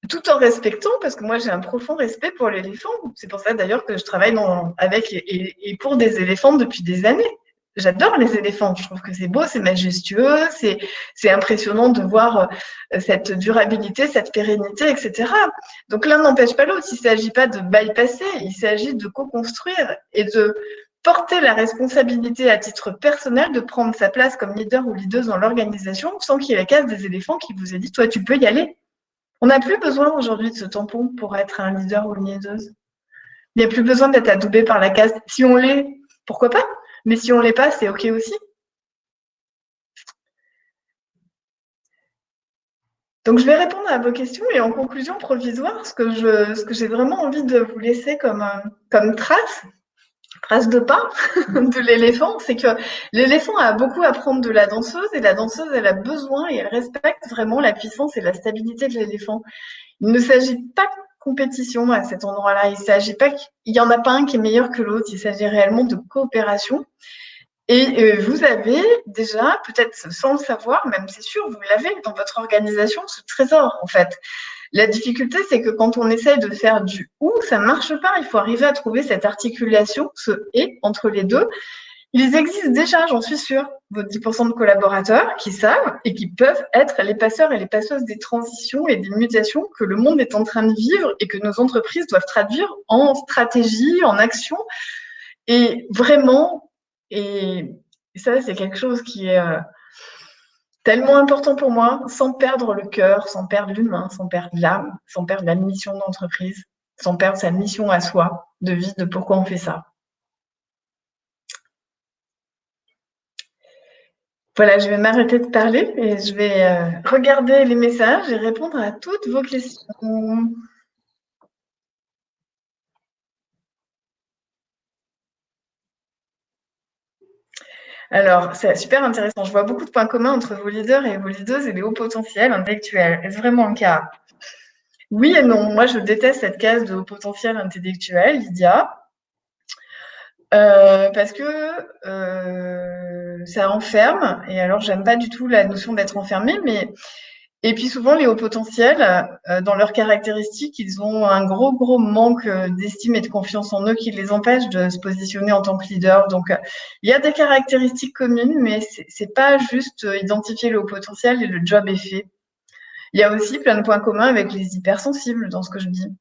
tout en respectant, parce que moi j'ai un profond respect pour l'éléphant. C'est pour ça d'ailleurs que je travaille avec et pour des éléphants depuis des années. J'adore les éléphants, je trouve que c'est beau, c'est majestueux, c'est impressionnant de voir cette durabilité, cette pérennité, etc. Donc l'un n'empêche pas l'autre, il ne s'agit pas de bypasser, il s'agit de co-construire et de porter la responsabilité à titre personnel de prendre sa place comme leader ou leader dans l'organisation sans qu'il y ait la case des éléphants qui vous ait dit « toi tu peux y aller ». On n'a plus besoin aujourd'hui de ce tampon pour être un leader ou une leaduse. Il n'y a plus besoin d'être adoubé par la caste. Si on l'est, pourquoi pas? Mais si on ne l'est pas, c'est OK aussi. Donc, je vais répondre à vos questions et en conclusion provisoire, ce que j'ai vraiment envie de vous laisser comme trace de pas de l'éléphant, c'est que l'éléphant a beaucoup à prendre de la danseuse et la danseuse, elle a besoin et elle respecte vraiment la puissance et la stabilité de l'éléphant. Il ne s'agit pas de compétition à cet endroit-là. Il s'agit pas qu'il y en a pas un qui est meilleur que l'autre. Il s'agit réellement de coopération. Et vous avez déjà, peut-être sans le savoir, même c'est sûr, vous l'avez dans votre organisation, ce trésor, en fait. La difficulté, c'est que quand on essaye de faire du ou, ça ne marche pas. Il faut arriver à trouver cette articulation, ce et entre les deux. Ils existent déjà, j'en suis sûre, vos 10% de collaborateurs qui savent et qui peuvent être les passeurs et les passeuses des transitions et des mutations que le monde est en train de vivre et que nos entreprises doivent traduire en stratégie, en action. Et vraiment, et ça, c'est quelque chose qui est tellement important pour moi, sans perdre le cœur, sans perdre l'humain, sans perdre l'âme, sans perdre la mission d'entreprise, sans perdre sa mission à soi, de vie, de pourquoi on fait ça. Voilà, je vais m'arrêter de parler et je vais regarder les messages et répondre à toutes vos questions. Alors, c'est super intéressant. Je vois beaucoup de points communs entre vos leaders et vos leaders et les hauts potentiels intellectuels. Est-ce vraiment le cas? Oui et non. Moi, je déteste cette case de haut potentiel intellectuel, Lydia. Parce que ça enferme, et alors j'aime pas du tout la notion d'être enfermé, mais et puis souvent les hauts potentiels, dans leurs caractéristiques, ils ont un gros manque d'estime et de confiance en eux qui les empêche de se positionner en tant que leader. Donc il y a des caractéristiques communes, mais c'est pas juste identifier le haut potentiel et le job est fait. Il y a aussi plein de points communs avec les hypersensibles dans ce que je dis.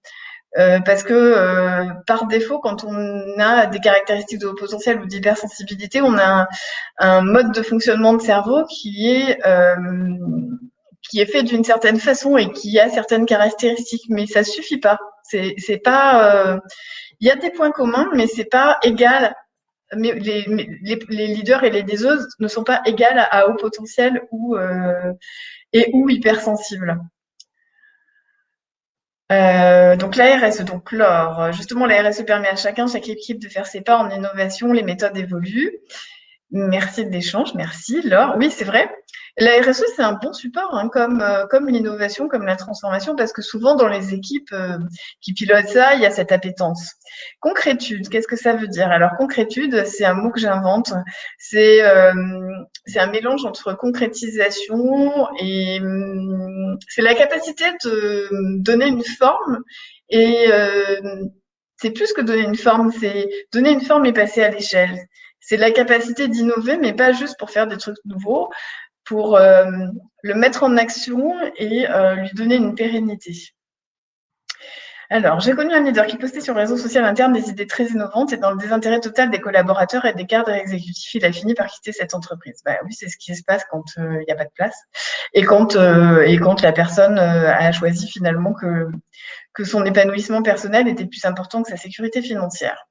Parce que par défaut, quand on a des caractéristiques de haut potentiel ou d'hypersensibilité, on a un mode de fonctionnement de cerveau qui est fait d'une certaine façon et qui a certaines caractéristiques, mais ça suffit pas. C'est pas. Il y a des points communs, mais c'est pas égal. Mais les leaders et les leaders ne sont pas égales à haut potentiel ou hypersensibles. Donc la RSE, donc Laure, justement la RSE permet à chaque équipe de faire ses pas en innovation, les méthodes évoluent. Merci de l'échange, merci Laure. Oui, c'est vrai. La RSE, c'est un bon support, hein, comme l'innovation, comme la transformation, parce que souvent dans les équipes qui pilotent ça, il y a cette appétence. Concrétude, qu'est-ce que ça veut dire? Alors concrétude, c'est un mot que j'invente. C'est un mélange entre concrétisation et c'est la capacité de donner une forme et c'est plus que donner une forme, c'est donner une forme et passer à l'échelle. C'est la capacité d'innover, mais pas juste pour faire des trucs nouveaux, pour le mettre en action et lui donner une pérennité. Alors, j'ai connu un leader qui postait sur le réseau social interne des idées très innovantes et dans le désintérêt total des collaborateurs et des cadres exécutifs, il a fini par quitter cette entreprise. Bah oui, c'est ce qui se passe quand il n'y a pas de place et quand la personne a choisi finalement que son épanouissement personnel était plus important que sa sécurité financière.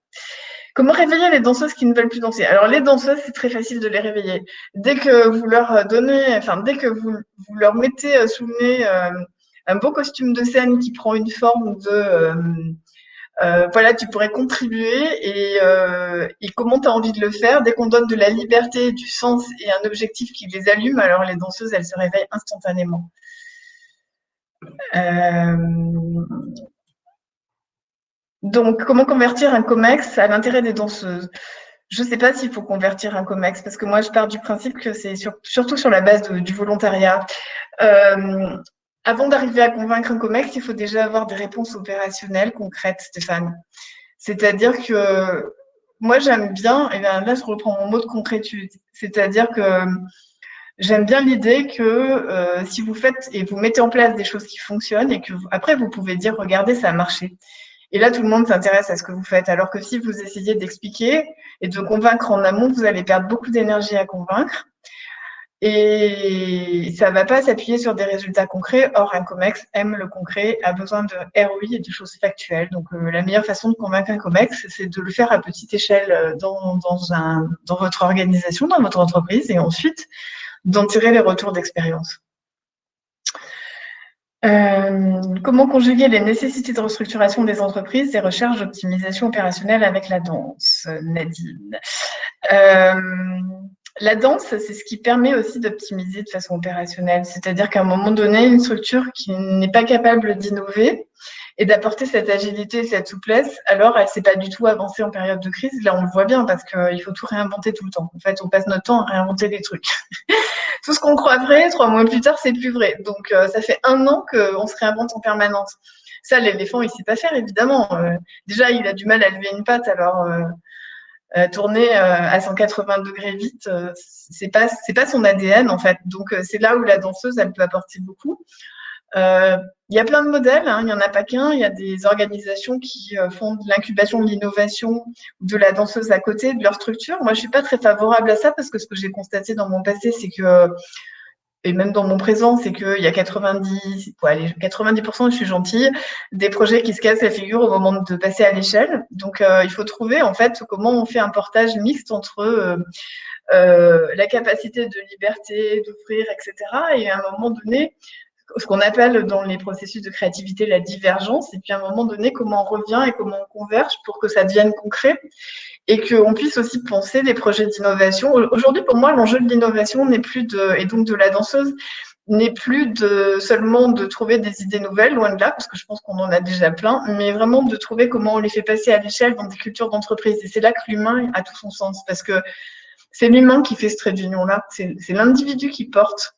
Comment réveiller les danseuses qui ne veulent plus danser? Alors, les danseuses, c'est très facile de les réveiller. Dès que vous leur donnez, enfin, dès que vous leur mettez sous le nez un beau costume de scène qui prend une forme de voilà, tu pourrais contribuer et comment tu as envie de le faire. Dès qu'on donne de la liberté, du sens et un objectif qui les allume, alors les danseuses, elles se réveillent instantanément. Donc, comment convertir un COMEX à l'intérêt des danseuses? Je ne sais pas s'il faut convertir un COMEX, parce que moi, je pars du principe que c'est surtout sur la base du volontariat. Avant d'arriver à convaincre un COMEX, il faut déjà avoir des réponses opérationnelles concrètes, Stéphane. C'est-à-dire que moi, j'aime bien, et bien là, je reprends mon mot de concrétude, c'est-à-dire que j'aime bien l'idée que si vous faites et vous mettez en place des choses qui fonctionnent et que après, vous pouvez dire, regardez, ça a marché. Et là, tout le monde s'intéresse à ce que vous faites. Alors que si vous essayez d'expliquer et de convaincre en amont, vous allez perdre beaucoup d'énergie à convaincre. Et ça ne va pas s'appuyer sur des résultats concrets. Or, un COMEX aime le concret, a besoin de ROI et de choses factuelles. Donc, la meilleure façon de convaincre un COMEX, c'est de le faire à petite échelle dans votre organisation, dans votre entreprise, et ensuite d'en tirer les retours d'expérience. Comment conjuguer les nécessités de restructuration des entreprises et recherches d'optimisation opérationnelle avec la danse, Nadine? La danse, c'est ce qui permet aussi d'optimiser de façon opérationnelle. C'est-à-dire qu'à un moment donné, une structure qui n'est pas capable d'innover et d'apporter cette agilité, cette souplesse, alors elle ne s'est pas du tout avancée en période de crise. Là, on le voit bien parce qu'il faut tout réinventer tout le temps. En fait, on passe notre temps à réinventer des trucs. Tout ce qu'on croit vrai, 3 mois plus tard, c'est plus vrai. Donc, ça fait 1 an qu'on se réinvente en permanence. Ça, l'éléphant, il ne sait pas faire, évidemment. Déjà, il a du mal à lever une patte, alors tourner à 180 degrés vite, c'est pas son ADN, en fait. Donc, c'est là où la danseuse, elle peut apporter beaucoup. Il y a plein de modèles, hein, il n'y en a pas qu'un. Il y a des organisations qui font de l'incubation de l'innovation de la danseuse à côté de leur structure. Moi, je ne suis pas très favorable à ça parce que ce que j'ai constaté dans mon passé, c'est que et même dans mon présent, c'est qu'il y a 90%, je suis gentille, des projets qui se cassent la figure au moment de passer à l'échelle. Donc, il faut trouver en fait comment on fait un portage mixte entre la capacité de liberté, d'ouvrir, etc. Et à un moment donné, ce qu'on appelle dans les processus de créativité la divergence, et puis à un moment donné, comment on revient et comment on converge pour que ça devienne concret et qu'on puisse aussi penser des projets d'innovation. Aujourd'hui, pour moi, l'enjeu de l'innovation n'est plus et donc de la danseuse, n'est plus seulement de trouver des idées nouvelles, loin de là, parce que je pense qu'on en a déjà plein, mais vraiment de trouver comment on les fait passer à l'échelle dans des cultures d'entreprise. Et c'est là que l'humain a tout son sens, parce que c'est l'humain qui fait ce trait d'union-là, c'est l'individu qui porte.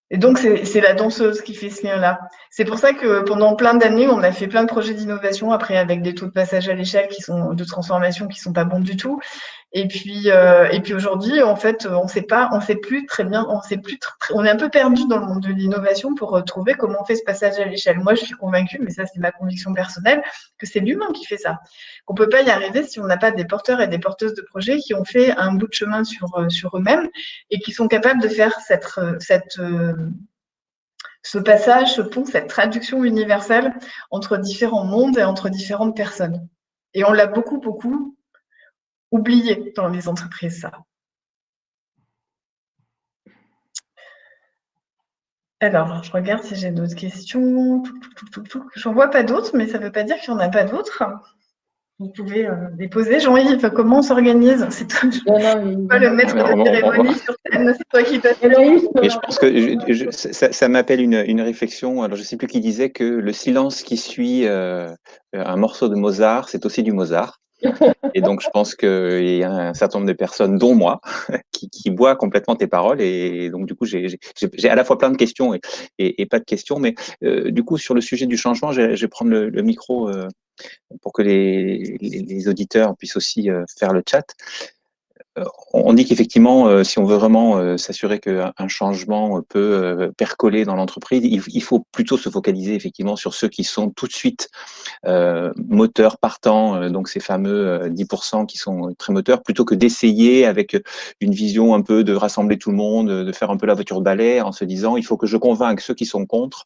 Et donc, c'est la danseuse qui fait ce lien-là. C'est pour ça que pendant plein d'années, on a fait plein de projets d'innovation, après avec des taux de passage à l'échelle de transformation qui sont pas bons du tout. Et puis aujourd'hui, en fait, on sait plus très bien, on est un peu perdu dans le monde de l'innovation pour trouver comment on fait ce passage à l'échelle. Moi, je suis convaincue, mais ça, c'est ma conviction personnelle, que c'est l'humain qui fait ça. Qu'on peut pas y arriver si on n'a pas des porteurs et des porteuses de projets qui ont fait un bout de chemin sur eux-mêmes et qui sont capables de faire ce passage, ce pont, cette traduction universelle entre différents mondes et entre différentes personnes. Et on l'a beaucoup, beaucoup oublié dans les entreprises, ça. Alors, je regarde si j'ai d'autres questions. J'en vois pas d'autres, mais ça ne veut pas dire qu'il n'y en a pas d'autres. Vous pouvez les poser. Jean-Yves, comment on s'organise? C'est toi le maître de cérémonie sur scène, c'est toi qui dois. Et je pense que ça m'appelle une réflexion. Alors, je ne sais plus qui disait que le silence qui suit un morceau de Mozart, c'est aussi du Mozart. Et donc, je pense qu'il y a un certain nombre de personnes, dont moi, qui boit complètement tes paroles. Et donc, du coup, j'ai à la fois plein de questions et pas de questions. Mais du coup, sur le sujet du changement, je vais prendre le micro pour que les auditeurs puissent aussi faire le chat. On dit qu'effectivement, si on veut vraiment s'assurer qu'un changement peut percoler dans l'entreprise, il faut plutôt se focaliser effectivement sur ceux qui sont tout de suite moteurs partants, donc ces fameux 10% qui sont très moteurs, plutôt que d'essayer avec une vision un peu de rassembler tout le monde, de faire un peu la voiture de balai en se disant il faut que je convainque ceux qui sont contre.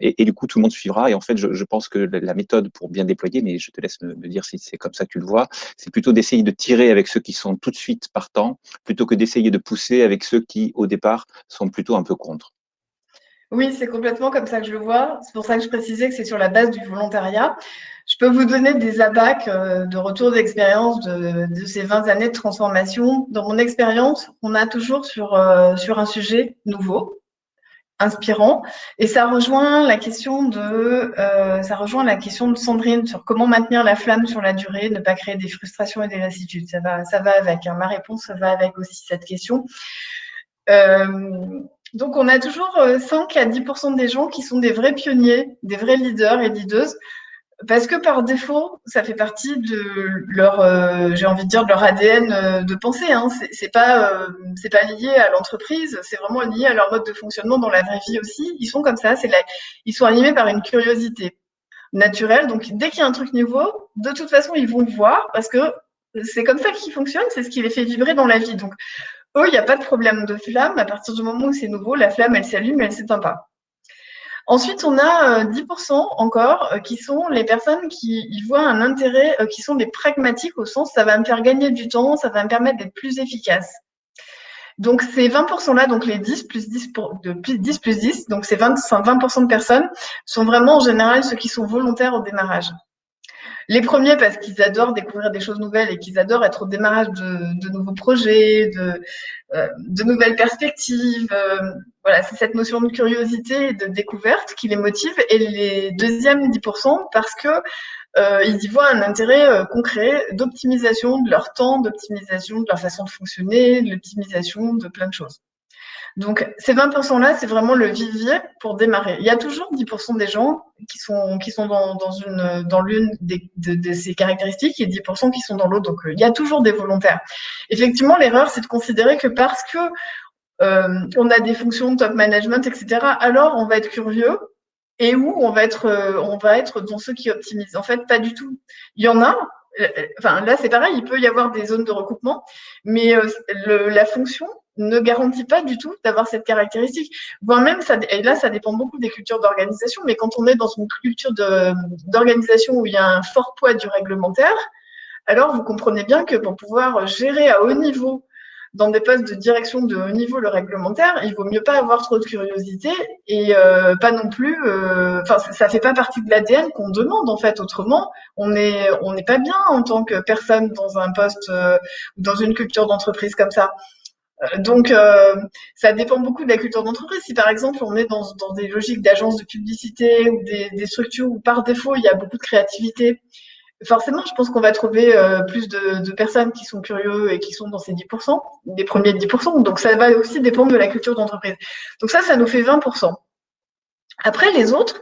Et du coup, tout le monde suivra. Et en fait, je pense que la méthode pour bien déployer, mais je te laisse me dire si c'est comme ça que tu le vois, c'est plutôt d'essayer de tirer avec ceux qui sont tout de suite partants, plutôt que d'essayer de pousser avec ceux qui, au départ, sont plutôt un peu contre. Oui, c'est complètement comme ça que je le vois. C'est pour ça que je précisais que c'est sur la base du volontariat. Je peux vous donner des abacs de retour d'expérience de ces 20 années de transformation. Dans mon expérience, on a toujours sur un sujet nouveau, inspirant, et ça rejoint la question de Sandrine sur comment maintenir la flamme sur la durée, ne pas créer des frustrations et des lassitudes. Ça va avec. Hein. Ma réponse va avec aussi cette question. Donc, on a toujours 5 à 10% des gens qui sont des vrais pionniers, des vrais leaders et leaders, parce que par défaut, ça fait partie de leur, j'ai envie de dire, de leur ADN de pensée. Hein. C'est pas lié à l'entreprise, c'est vraiment lié à leur mode de fonctionnement dans la vraie vie aussi. Ils sont comme ça, ils sont animés par une curiosité naturelle. Donc, dès qu'il y a un truc nouveau, de toute façon, ils vont le voir parce que c'est comme ça qu'ils fonctionnent, c'est ce qui les fait vibrer dans la vie. Donc, eux, il n'y a pas de problème de flamme. À partir du moment où c'est nouveau, la flamme, elle s'allume, elle ne s'éteint pas. Ensuite, on a 10% encore qui sont les personnes qui y voient un intérêt, qui sont des pragmatiques au sens ça va me faire gagner du temps, ça va me permettre d'être plus efficace. Donc, ces 20%-là, donc les 10 plus 10, 10 plus 10, donc ces 20% de personnes sont vraiment en général ceux qui sont volontaires au démarrage. Les premiers parce qu'ils adorent découvrir des choses nouvelles et qu'ils adorent être au démarrage de nouveaux projets, de nouvelles perspectives. Voilà, c'est cette notion de curiosité et de découverte qui les motive. Et les deuxièmes 10% parce que ils y voient un intérêt concret d'optimisation de leur temps, d'optimisation de leur façon de fonctionner, de l'optimisation de plein de choses. Donc, ces 20%-là, c'est vraiment le vivier pour démarrer. Il y a toujours 10% des gens qui sont dans l'une de ces caractéristiques et 10% qui sont dans l'autre. Donc, il y a toujours des volontaires. Effectivement, l'erreur, c'est de considérer que parce que on a des fonctions de top management, etc., alors on va être curieux et où on va être dans ceux qui optimisent. En fait, pas du tout. Il y en a. Enfin, là, c'est pareil, il peut y avoir des zones de recoupement, mais la fonction ne garantit pas du tout d'avoir cette caractéristique. Voire même, et là, ça dépend beaucoup des cultures d'organisation, mais quand on est dans une culture d'organisation où il y a un fort poids du réglementaire, alors vous comprenez bien que pour pouvoir gérer à haut niveau, dans des postes de direction de haut niveau, le réglementaire, il vaut mieux pas avoir trop de curiosité et pas non plus. Enfin, ça fait pas partie de l'ADN qu'on demande en fait. Autrement, on n'est pas bien en tant que personne dans un poste ou dans une culture d'entreprise comme ça. Donc, ça dépend beaucoup de la culture d'entreprise. Si par exemple on est dans des logiques d'agence de publicité ou des structures où par défaut il y a beaucoup de créativité, forcément, je pense qu'on va trouver plus de personnes qui sont curieux et qui sont dans ces 10%, des premiers 10%. Donc, ça va aussi dépendre de la culture d'entreprise. Donc ça nous fait 20%. Après, les autres,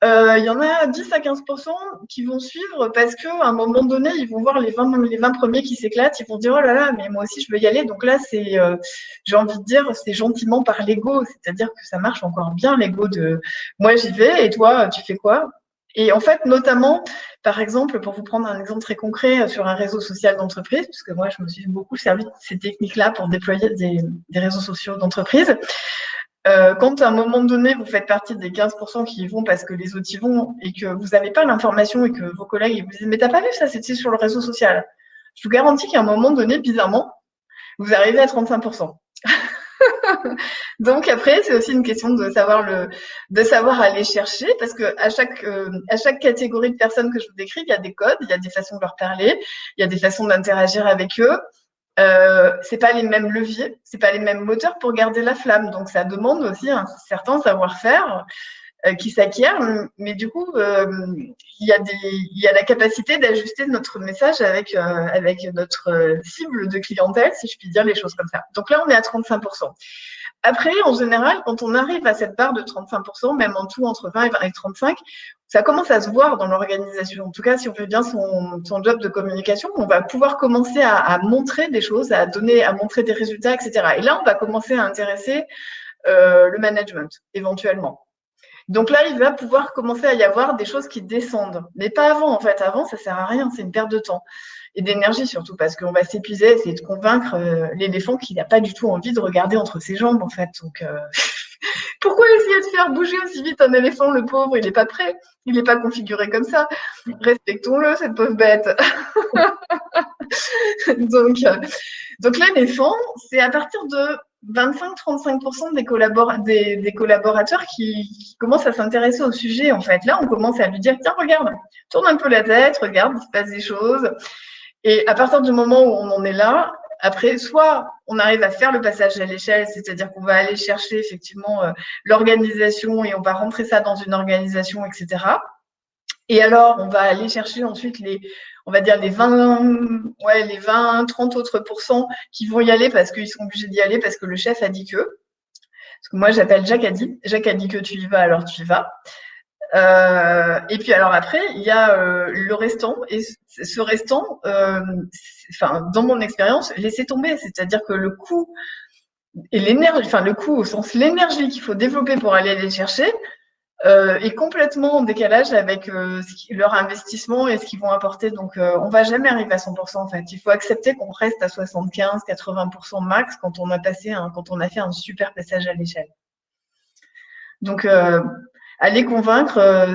il y en a 10 à 15% qui vont suivre parce qu'à un moment donné, ils vont voir les 20 premiers qui s'éclatent. Ils vont dire, oh là là, mais moi aussi, je veux y aller. Donc là, j'ai envie de dire, c'est gentiment par l'ego. C'est-à-dire que ça marche encore bien, l'ego de moi, j'y vais et toi, tu fais quoi? Et en fait, notamment, par exemple, pour vous prendre un exemple très concret sur un réseau social d'entreprise, puisque moi, je me suis beaucoup servi de ces techniques-là pour déployer des réseaux sociaux d'entreprise. Quand à un moment donné, vous faites partie des 15% qui y vont parce que les autres y vont et que vous n'avez pas l'information et que vos collègues vous disent « Mais t'as pas vu ça, c'était sur le réseau social ». Je vous garantis qu'à un moment donné, bizarrement, vous arrivez à 35%. Donc après, c'est aussi une question de savoir aller chercher, parce que à chaque catégorie de personnes que je vous décris, il y a des codes, il y a des façons de leur parler, il y a des façons d'interagir avec eux. C'est pas les mêmes leviers, c'est pas les mêmes moteurs pour garder la flamme. Donc ça demande aussi un certain savoir-faire qui s'acquiert, mais du coup, il y a la capacité d'ajuster notre message avec notre cible de clientèle, si je puis dire les choses comme ça. Donc là, on est à 35%. Après, en général, quand on arrive à cette barre de 35%, même en tout entre 20 et 35, ça commence à se voir dans l'organisation. En tout cas, si on fait bien son job de communication, on va pouvoir commencer à montrer des choses, à montrer des résultats, etc. Et là, on va commencer à intéresser le management, éventuellement. Donc là, il va pouvoir commencer à y avoir des choses qui descendent. Mais pas avant, en fait. Avant, ça sert à rien, c'est une perte de temps. Et d'énergie surtout, parce qu'on va s'épuiser, essayer de convaincre l'éléphant qu'il n'a pas du tout envie de regarder entre ses jambes, en fait. Donc, pourquoi essayer de faire bouger aussi vite un éléphant, le pauvre? Il n'est pas prêt, il n'est pas configuré comme ça. Respectons-le, cette pauvre bête. Donc l'éléphant, c'est à partir de 25-35% des collaborateurs qui commencent à s'intéresser au sujet, en fait. Là, on commence à lui dire, tiens, regarde, tourne un peu la tête, regarde, il se passe des choses. Et à partir du moment où on en est là, après, soit on arrive à faire le passage à l'échelle, c'est-à-dire qu'on va aller chercher effectivement l'organisation et on va rentrer ça dans une organisation, etc. Et alors, on va aller chercher ensuite on va dire les 20, 30 autres pourcents qui vont y aller parce qu'ils sont obligés d'y aller parce que le chef a dit que. Parce que moi, j'appelle Jacques a dit. Jacques a dit que tu y vas, alors tu y vas. Et puis alors après, il y a le restant, et ce restant, dans mon expérience, laissez tomber, c'est-à-dire que le coût et l'énergie, le coût au sens l'énergie qu'il faut développer pour aller les chercher est complètement en décalage avec leur investissement et ce qu'ils vont apporter. Donc on va jamais arriver à 100% en fait. Il faut accepter qu'on reste à 75-80% max quand on a fait un super passage à l'échelle. Donc aller convaincre,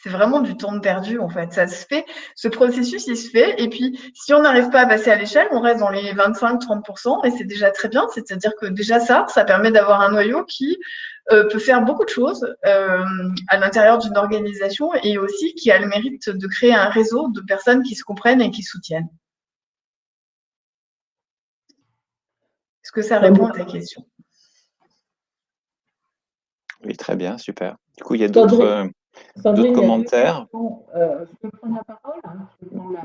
c'est vraiment du temps perdu en fait. Ça se fait, ce processus il se fait, et puis si on n'arrive pas à passer à l'échelle, on reste dans les 25-30% et c'est déjà très bien. C'est-à-dire que déjà ça permet d'avoir un noyau qui peut faire beaucoup de choses à l'intérieur d'une organisation et aussi qui a le mérite de créer un réseau de personnes qui se comprennent et qui soutiennent. Est-ce que ça répond à ta question? Oui, très bien, super. Du coup, il y a d'autres commentaires. Je peux prendre la parole, hein.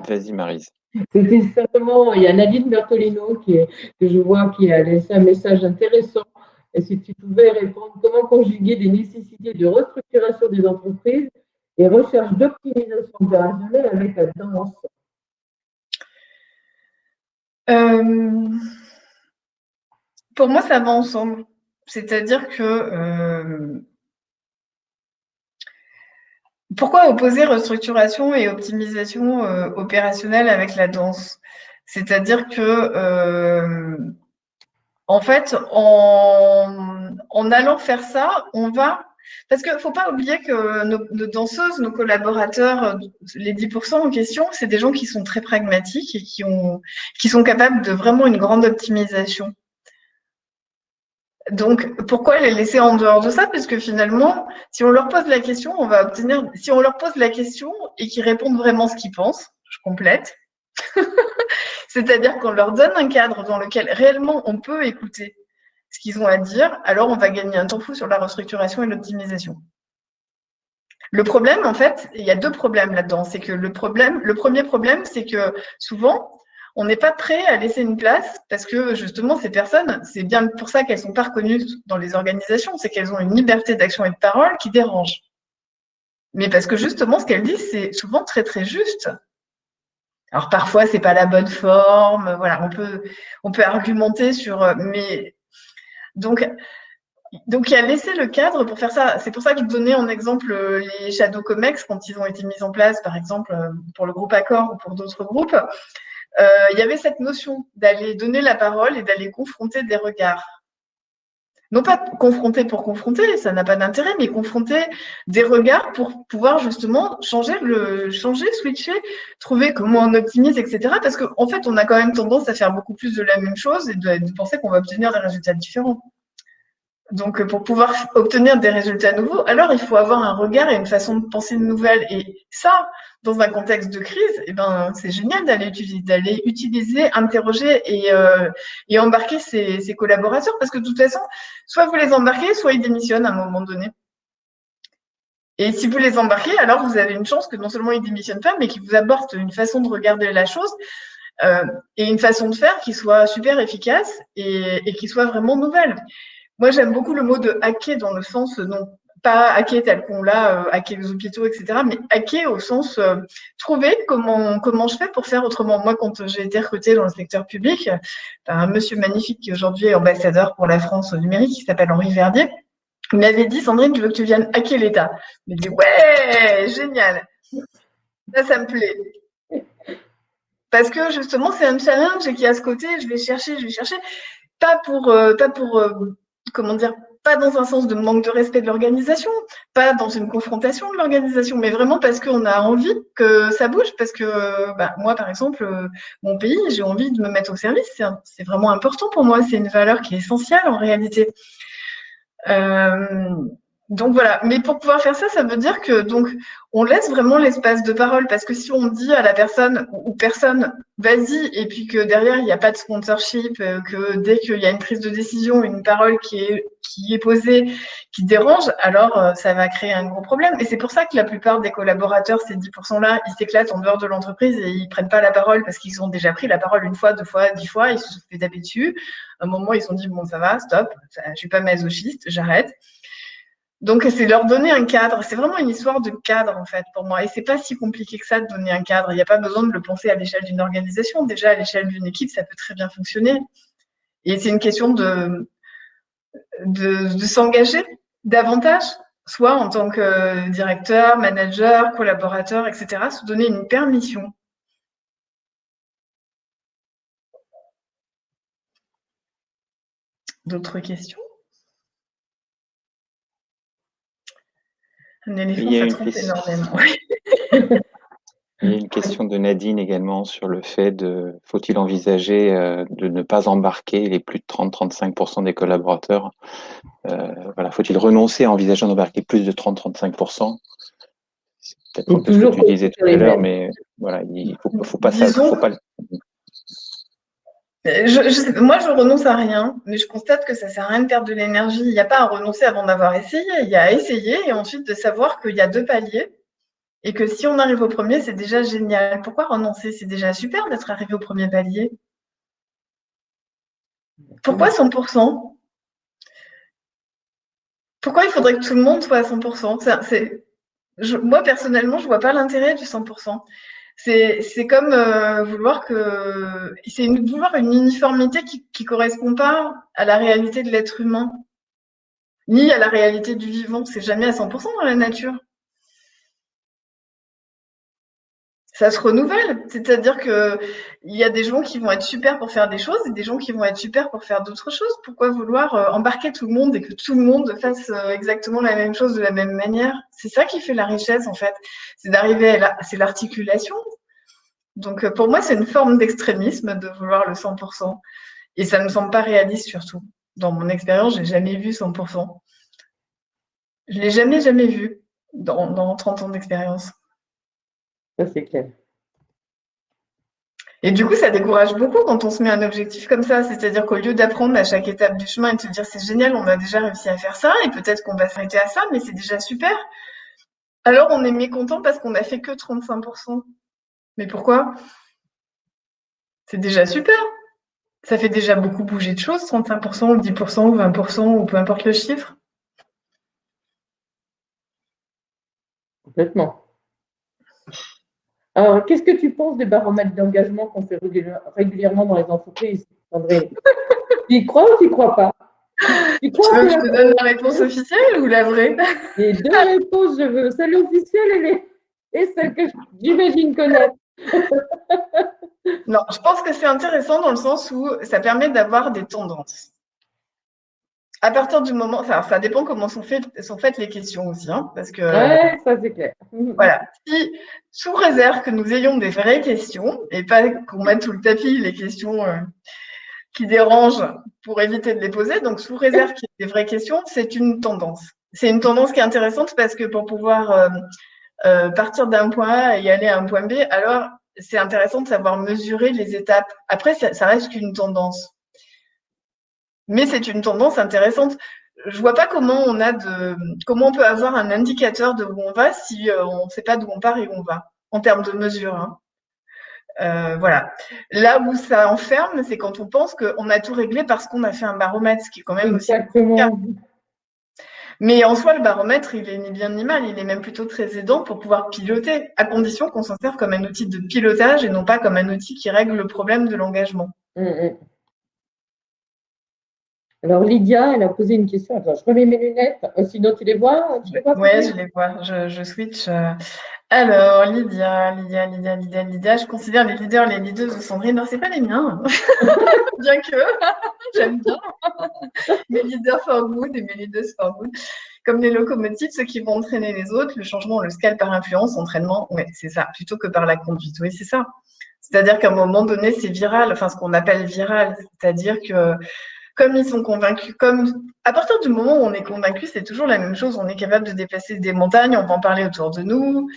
Vas-y, Maryse. C'était simplement, il y a Nadine Bertolino que je vois qui a laissé un message intéressant. Et si tu pouvais répondre, comment conjuguer des nécessités de restructuration des entreprises et recherche d'optimisation opérationnelle avec la danse? Pour moi, ça va ensemble. C'est-à-dire que pourquoi opposer restructuration et optimisation opérationnelle avec la danse? C'est-à-dire que En fait, en allant faire ça, on va… Parce qu'il ne faut pas oublier que nos danseuses, nos collaborateurs, les 10% en question, c'est des gens qui sont très pragmatiques et qui sont capables de vraiment une grande optimisation. Donc, pourquoi les laisser en dehors de ça? Parce que finalement, si on leur pose la question, on va obtenir… Si on leur pose la question et qu'ils répondent vraiment ce qu'ils pensent, je complète, c'est-à-dire qu'on leur donne un cadre dans lequel réellement on peut écouter ce qu'ils ont à dire, alors on va gagner un temps fou sur la restructuration et l'optimisation. Le problème, en fait, il y a deux problèmes là-dedans. C'est que le premier problème, c'est que souvent, on n'est pas prêt à laisser une place parce que justement, ces personnes, c'est bien pour ça qu'elles ne sont pas reconnues dans les organisations, c'est qu'elles ont une liberté d'action et de parole qui dérange. Mais parce que justement, ce qu'elles disent, c'est souvent très, très juste. Alors parfois, c'est pas la bonne forme, voilà, on peut argumenter sur, mais donc il y a laissé le cadre pour faire ça. C'est pour ça que je donnais en exemple les Shadow Comex quand ils ont été mis en place, par exemple pour le groupe Accor ou pour d'autres groupes. Il y avait cette notion d'aller donner la parole et d'aller confronter des regards. Non pas confronter pour confronter, ça n'a pas d'intérêt, mais confronter des regards pour pouvoir justement changer, switcher, trouver comment on optimise, etc. Parce qu'en fait, on a quand même tendance à faire beaucoup plus de la même chose et de penser qu'on va obtenir des résultats différents. Donc, pour pouvoir obtenir des résultats nouveaux, alors il faut avoir un regard et une façon de penser nouvelle. Et ça, dans un contexte de crise, eh ben, c'est génial d'aller utiliser, interroger et embarquer ses collaborateurs parce que de toute façon, soit vous les embarquez, soit ils démissionnent à un moment donné. Et si vous les embarquez, alors vous avez une chance que non seulement ils démissionnent pas, mais qu'ils vous apportent une façon de regarder la chose et une façon de faire qui soit super efficace et qui soit vraiment nouvelle. Moi, j'aime beaucoup le mot de hacker dans le sens, non pas hacker tel qu'on l'a, hacker les hôpitaux, etc., mais hacker au sens trouver comment je fais pour faire autrement. Moi, quand j'ai été recrutée dans le secteur public, un monsieur magnifique qui aujourd'hui est ambassadeur pour la France au numérique, qui s'appelle Henri Verdier, il m'avait dit, Sandrine, je veux que tu viennes hacker l'État. Il m'a dit, ouais, génial. Ça me plaît. Parce que justement, c'est un challenge et qui à ce côté, je vais chercher, pas pour comment dire, pas dans un sens de manque de respect de l'organisation, pas dans une confrontation de l'organisation, mais vraiment parce qu'on a envie que ça bouge, parce que moi, par exemple, mon pays, j'ai envie de me mettre au service, c'est vraiment important pour moi, c'est une valeur qui est essentielle en réalité. Donc voilà, mais pour pouvoir faire ça, ça veut dire que donc on laisse vraiment l'espace de parole parce que si on dit à la personne ou personne vas-y et puis que derrière il n'y a pas de sponsorship, que dès qu'il y a une prise de décision, une parole qui est posée, qui dérange, alors ça va créer un gros problème. Et c'est pour ça que la plupart des collaborateurs, ces 10% là, ils s'éclatent en dehors de l'entreprise et ils prennent pas la parole parce qu'ils ont déjà pris la parole une fois, deux fois, 10 fois, ils se sont fait taper dessus. À un moment, ils se sont dit bon ça va, stop, je suis pas masochiste, j'arrête. Donc, c'est leur donner un cadre. C'est vraiment une histoire de cadre, en fait, pour moi. Et c'est pas si compliqué que ça de donner un cadre. Il n'y a pas besoin de le penser à l'échelle d'une organisation. Déjà, à l'échelle d'une équipe, ça peut très bien fonctionner. Et c'est une question de s'engager davantage, soit en tant que directeur, manager, collaborateur, etc., se donner une permission. D'autres questions? Un éléphant, ça trompe énormément. Il y a une question de Nadine également sur le fait de faut-il envisager de ne pas embarquer les plus de 30-35% des collaborateurs voilà, faut-il renoncer à envisager d'embarquer plus de 30-35%? C'est peut-être un peu ce que tu disais tout à l'heure, mais voilà, il faut pas ça. Faut pas... Moi, je renonce à rien, mais je constate que ça sert à rien de perdre de l'énergie. Il n'y a pas à renoncer avant d'avoir essayé. Il y a à essayer et ensuite de savoir qu'il y a 2 paliers et que si on arrive au premier, c'est déjà génial. Pourquoi renoncer? C'est déjà super d'être arrivé au premier palier. Pourquoi 100%? Pourquoi il faudrait que tout le monde soit à 100%? Moi, personnellement, je ne vois pas l'intérêt du 100%. C'est comme vouloir une uniformité qui ne correspond pas à la réalité de l'être humain, ni à la réalité du vivant. C'est jamais à 100% dans la nature. ça se renouvelle. C'est-à-dire que il y a des gens qui vont être super pour faire des choses et des gens qui vont être super pour faire d'autres choses. Pourquoi vouloir embarquer tout le monde et que tout le monde fasse exactement la même chose de la même manière? C'est ça qui fait la richesse, en fait. C'est d'arriver c'est l'articulation. Donc, pour moi, c'est une forme d'extrémisme de vouloir le 100%. Et ça ne me semble pas réaliste, surtout. Dans mon expérience, j'ai jamais vu 100%. Je l'ai jamais vu dans 30 ans d'expérience. Ça, c'est clair. Et du coup, ça décourage beaucoup quand on se met un objectif comme ça. C'est-à-dire qu'au lieu d'apprendre à chaque étape du chemin et de se dire c'est génial, on a déjà réussi à faire ça et peut-être qu'on va s'arrêter à ça, mais c'est déjà super. Alors on est mécontent parce qu'on n'a fait que 35%. Mais pourquoi? C'est déjà super. Ça fait déjà beaucoup bouger de choses, 35% ou 10% ou 20% ou peu importe le chiffre. Complètement. Alors, qu'est-ce que tu penses des baromètres d'engagement qu'on fait régulièrement dans les entreprises, Sandrine? Tu y crois ou tu n'y crois pas? Tu Tu crois veux que que je te donne la réponse officielle ou la vraie? les deux réponses, je veux, celle officielle et celle que j'imagine connaître. Non, je pense que c'est intéressant dans le sens où ça permet d'avoir des tendances. À partir du moment, enfin, ça dépend comment sont faites les questions aussi, hein, parce que Ouais, ça c'est clair. voilà, si sous réserve que nous ayons des vraies questions et pas qu'on mette sous le tapis les questions qui dérangent pour éviter de les poser, donc sous réserve qu'il y ait des vraies questions, c'est une tendance. C'est une tendance qui est intéressante parce que pour pouvoir partir d'un point A et aller à un point B, alors c'est intéressant de savoir mesurer les étapes. Après, ça reste qu'une tendance. Mais c'est une tendance intéressante. Je vois pas comment comment on peut avoir un indicateur de où on va si on ne sait pas d'où on part et où on va en termes de mesure. Hein. Voilà. Là où ça enferme, c'est quand on pense qu'on a tout réglé parce qu'on a fait un baromètre, ce qui est quand même aussi le cas. Exactement. Mais en soi, le baromètre, il est ni bien ni mal, il est même plutôt très aidant pour pouvoir piloter, à condition qu'on s'en serve comme un outil de pilotage et non pas comme un outil qui règle le problème de l'engagement. Alors, Lydia, elle a posé une question. Attends, je remets mes lunettes. Sinon, tu les vois? Tu les vois Ouais, je les vois. Je switch. Alors, Lydia, je considère les leaders, les leaders de Sandrine. Non, c'est pas les miens. Bien que, j'aime bien. Mes leaders for good et mes leaders for good. Comme les locomotives, ceux qui vont entraîner les autres, le changement, on le scale par influence, entraînement, ouais, c'est ça, plutôt que par la conduite. Oui, c'est ça. C'est-à-dire qu'à un moment donné, c'est viral, enfin, ce qu'on appelle viral. C'est-à-dire que, comme ils sont convaincus, comme à partir du moment où on est convaincu, c'est toujours la même chose. On est capable de déplacer des montagnes, on va en parler autour de nous.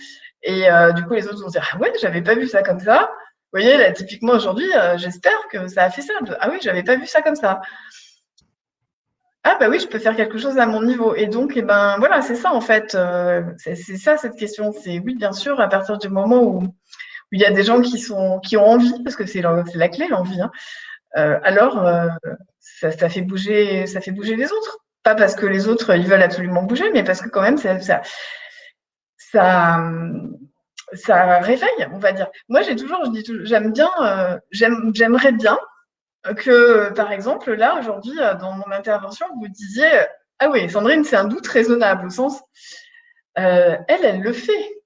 Et du coup, les autres vont se dire ah ouais, j'avais pas vu ça comme ça. Vous voyez, là, typiquement aujourd'hui, j'espère que ça a fait ça. Ah oui, j'avais pas vu ça comme ça. Ah bah oui, je peux faire quelque chose à mon niveau. Et donc, eh ben voilà, c'est ça en fait. C'est ça cette question. C'est oui, bien sûr, à partir du moment où il y a des gens qui ont envie, parce que c'est la clé, l'envie. Hein, alors ça fait bouger les autres. Pas parce que les autres ils veulent absolument bouger, mais parce que quand même ça, ça réveille, on va dire. Moi je dis toujours, j'aime bien, j'aimerais bien que par exemple là aujourd'hui dans mon intervention vous disiez ah oui Sandrine c'est un doute raisonnable au sens elle le fait.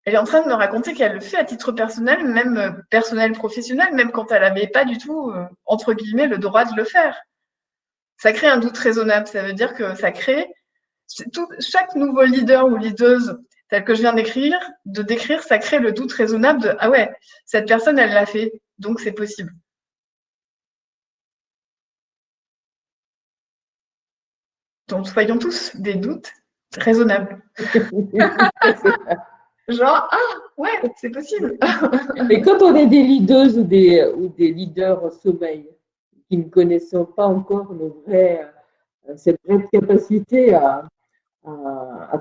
Elle est en train de me raconter qu'elle le fait à titre personnel, même personnel professionnel, même quand elle n'avait pas du tout, entre guillemets, le droit de le faire. Ça crée un doute raisonnable. Ça veut dire que ça crée chaque nouveau leader ou leaduse tel que je viens de décrire, ça crée le doute raisonnable de ah ouais, cette personne, elle l'a fait, donc c'est possible. Donc soyons tous des doutes raisonnables. Genre, ah ouais, c'est possible. Et quand on est des leaders ou des leaders sommeil, qui ne connaissent pas encore cette vraie capacité à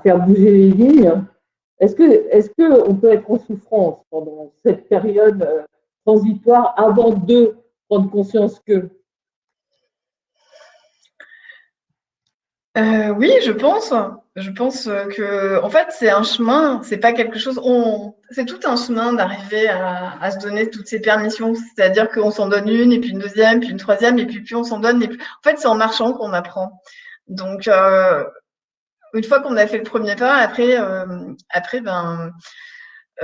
faire bouger les lignes, est-ce que on peut être en souffrance pendant cette période transitoire avant de prendre conscience que Oui, je pense. Je pense que, en fait, c'est un chemin, c'est pas quelque chose. C'est tout un chemin d'arriver à se donner toutes ces permissions. C'est-à-dire qu'on s'en donne une, et puis une deuxième, puis une troisième, et puis plus on s'en donne. En fait, c'est en marchant qu'on apprend. Donc, une fois qu'on a fait le premier pas, après, ben,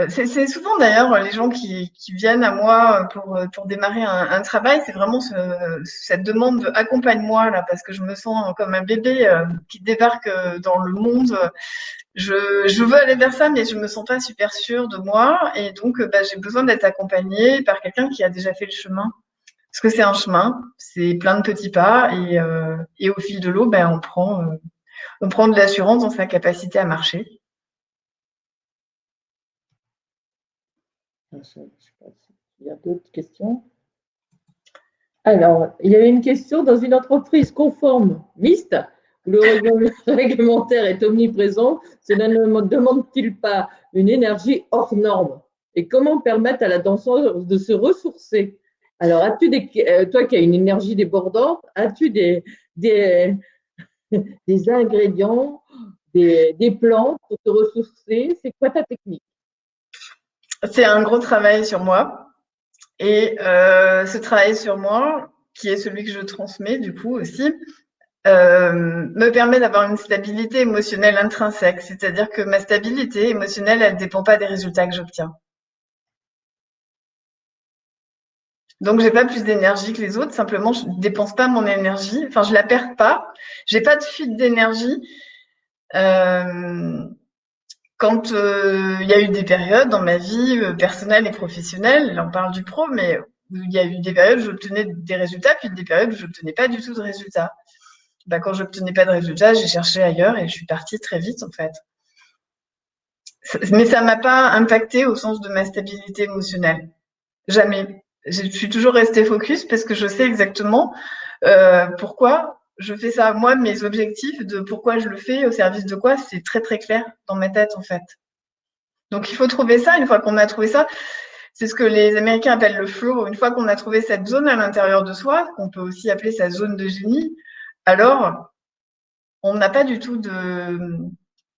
C'est souvent d'ailleurs les gens qui viennent à moi pour démarrer un travail, c'est vraiment cette demande de accompagne-moi là parce que je me sens comme un bébé qui débarque dans le monde. Je veux aller vers ça, mais je me sens pas super sûre de moi et donc bah, j'ai besoin d'être accompagnée par quelqu'un qui a déjà fait le chemin. Parce que c'est un chemin, c'est plein de petits pas et au fil de l'eau, ben, on prend de l'assurance dans sa capacité à marcher. Je sais pas s'il y a d'autres questions. Alors, il y avait une question dans une entreprise conforme mixte où le réglementaire est omniprésent. Cela ne demande-t-il pas une énergie hors norme? Et comment permettre à la danseuse de se ressourcer? Alors, toi qui as une énergie débordante, as-tu des, des ingrédients, des plantes pour te ressourcer? C'est quoi ta technique? C'est un gros travail sur moi. Et ce travail sur moi, qui est celui que je transmets du coup aussi, me permet d'avoir une stabilité émotionnelle intrinsèque. C'est-à-dire que ma stabilité émotionnelle, elle ne dépend pas des résultats que j'obtiens. Donc j'ai pas plus d'énergie que les autres, simplement je ne dépense pas mon énergie, enfin je la perds pas, j'ai pas de fuite d'énergie. Euh, Quand il y a eu des périodes dans ma vie personnelle et professionnelle, là on parle du pro, mais où il y a eu des périodes où j'obtenais des résultats, puis des périodes où je n'obtenais pas du tout de résultats. Bah, quand j'obtenais pas de résultats, j'ai cherché ailleurs et je suis partie très vite en fait. Mais ça m'a pas impacté au sens de ma stabilité émotionnelle. Jamais. Je suis toujours restée focus parce que je sais exactement pourquoi je fais ça. Moi, mes objectifs de pourquoi je le fais, au service de quoi, c'est très très clair dans ma tête en fait. Donc il faut trouver ça. Une fois qu'on a trouvé ça, c'est ce que les Américains appellent le flow. Une fois qu'on a trouvé cette zone à l'intérieur de soi, qu'on peut aussi appeler sa zone de génie, alors on n'a pas du tout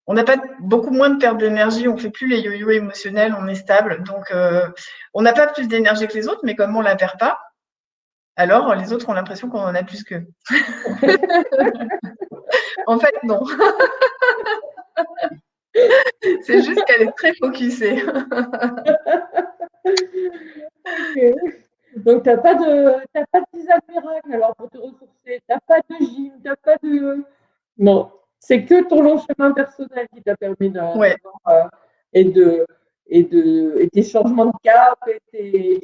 on n'a pas beaucoup moins de perte d'énergie, on fait plus les yo-yo émotionnels, on est stable. Donc on n'a pas plus d'énergie que les autres, mais comme on la perd pas, alors les autres ont l'impression qu'on en a plus qu'eux. En fait, non. C'est juste qu'elle est très focusée. Okay. Donc, t'as pas de tisane miracle alors pour te ressourcer. T'as pas de gym, t'as pas de. Non, c'est que ton long chemin personnel qui t'a permis d'avoir Ouais, et de et tes changements de cap et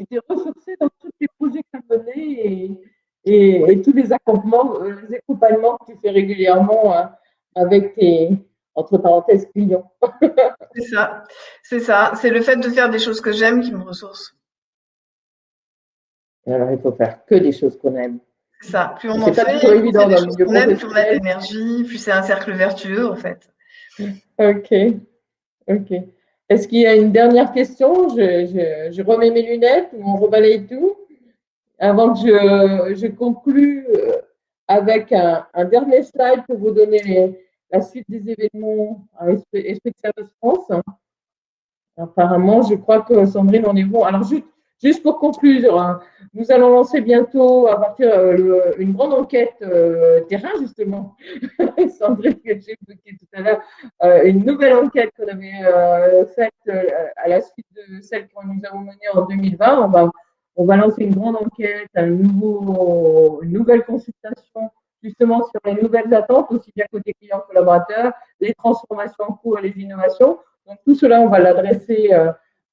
t'es ressourcé dans tous tes projets que tu as menés et tous les accompagnements que tu fais régulièrement avec tes entre parenthèses clients. c'est ça. C'est ça. C'est le fait de faire des choses que j'aime qui me ressource. Alors, il faut faire que des choses qu'on aime. C'est ça. Plus on en C'est pas fait, toujours plus on fait évident des dans le choses milieu qu'on aime, plus on a de professionnel. l'énergie, plus c'est un cercle vertueux en fait. Ok, ok. Est-ce qu'il y a une dernière question? Je remets mes lunettes ou on rebalaye tout avant que je conclue avec un dernier slide pour vous donner la suite des événements à Esprit de Service France. Apparemment, je crois que Sandrine, on est bon. Alors, juste pour conclure, hein, nous allons lancer bientôt, à partir une grande enquête terrain, justement. Sandrine, que j'ai évoqué tout à l'heure, une nouvelle enquête qu'on avait faite à la suite de celle que nous avons menée en 2020. On va lancer une grande enquête, une nouvelle consultation, justement, sur les nouvelles attentes, aussi bien côté client collaborateur, les transformations en cours et les innovations. Donc, tout cela, on va l'adresser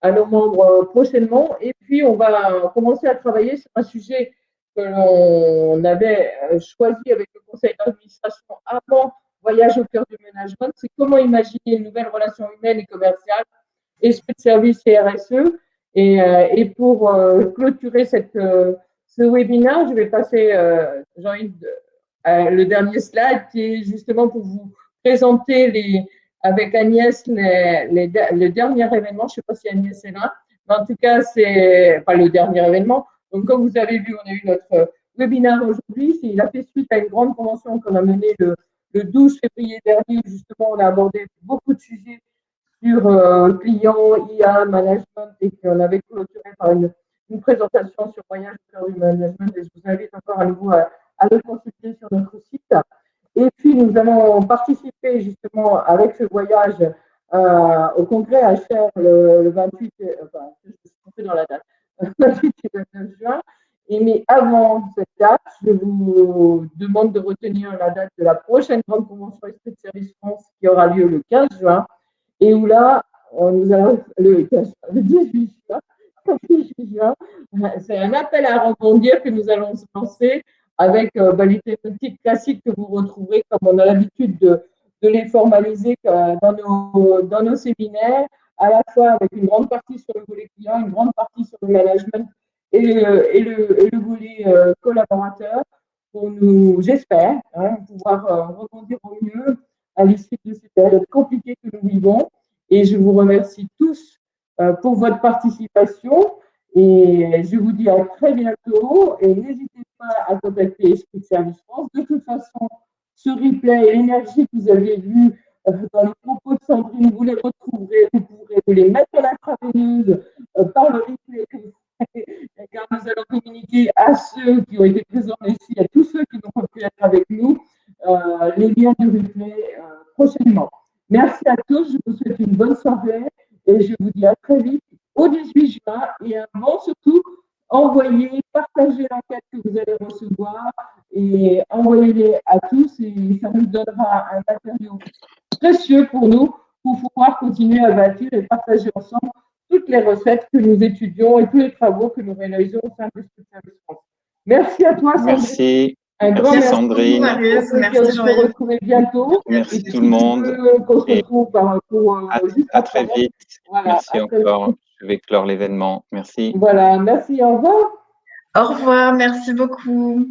à nos membres prochainement. Et puis, on va commencer à travailler sur un sujet que l'on avait choisi avec le conseil d'administration avant Voyage au cœur du management. C'est comment imaginer une nouvelle relation humaine et commerciale, esprit de service et RSE. Et pour clôturer ce webinaire, je vais passer, Jean-Yves, le dernier slide qui est justement pour vous présenter avec Agnès le dernier événement. Je ne sais pas si Agnès est là, mais en tout cas, c'est pas le dernier événement. Donc, comme vous avez vu, on a eu notre webinaire aujourd'hui. Il a fait suite à une grande convention qu'on a menée le 12 février dernier. Justement, on a abordé beaucoup de sujets sur client, IA, management, et qu'on avait clôturé par une présentation sur voyage au cœur du management. Et je vous invite encore à nouveau à le consulter sur notre site. Et puis, nous allons participer justement avec ce voyage au congrès à Cher le 28, enfin, je me suis trompée dans la date, 28 et 29 juin. Mais avant cette date, je vous demande de retenir la date de la prochaine grande convention Esprit de Service France qui aura lieu le 15 juin et où là, nous allons, le 18 juin, c'est un appel à rebondir que nous allons se lancer avec les thématiques classiques que vous retrouverez comme on a l'habitude de les formaliser dans nos séminaires, à la fois avec une grande partie sur le volet client, une grande partie sur le management et le volet collaborateur pour nous, j'espère, pouvoir rebondir au mieux à l'issue de ces périodes compliquées que nous vivons. Et je vous remercie tous pour votre participation. Et je vous dis à très bientôt. Et n'hésitez pas à contacter Esprit de Service France. De toute façon, ce replay et l'énergie que vous avez vue dans les propos de Sandrine, vous les retrouverez, vous pourrez vous les mettre à intraveineuse par le replay que vous faites, car nous allons communiquer à ceux qui ont été présents ici, à tous ceux qui n'ont pas pu être avec nous, les liens du replay prochainement. Merci à tous, je vous souhaite une bonne soirée et je vous dis à très vite au 18 juin et avant surtout, envoyez, partagez l'enquête que vous allez recevoir et envoyez-les à tous et ça nous donnera un matériau précieux pour nous pour pouvoir continuer à bâtir et partager ensemble toutes les recettes que nous étudions et tous les travaux que nous réalisons au sein de l'Esprit de Service France. Merci à toi, Sandrine. Merci. Un grand merci, Sandrine. Merci, de vous retrouver bientôt. Merci tout le monde. Qu'on se retrouve à très vite. Voilà, merci encore. Je vais clore l'événement. Merci. Voilà, merci. Au revoir. Au revoir. Merci beaucoup.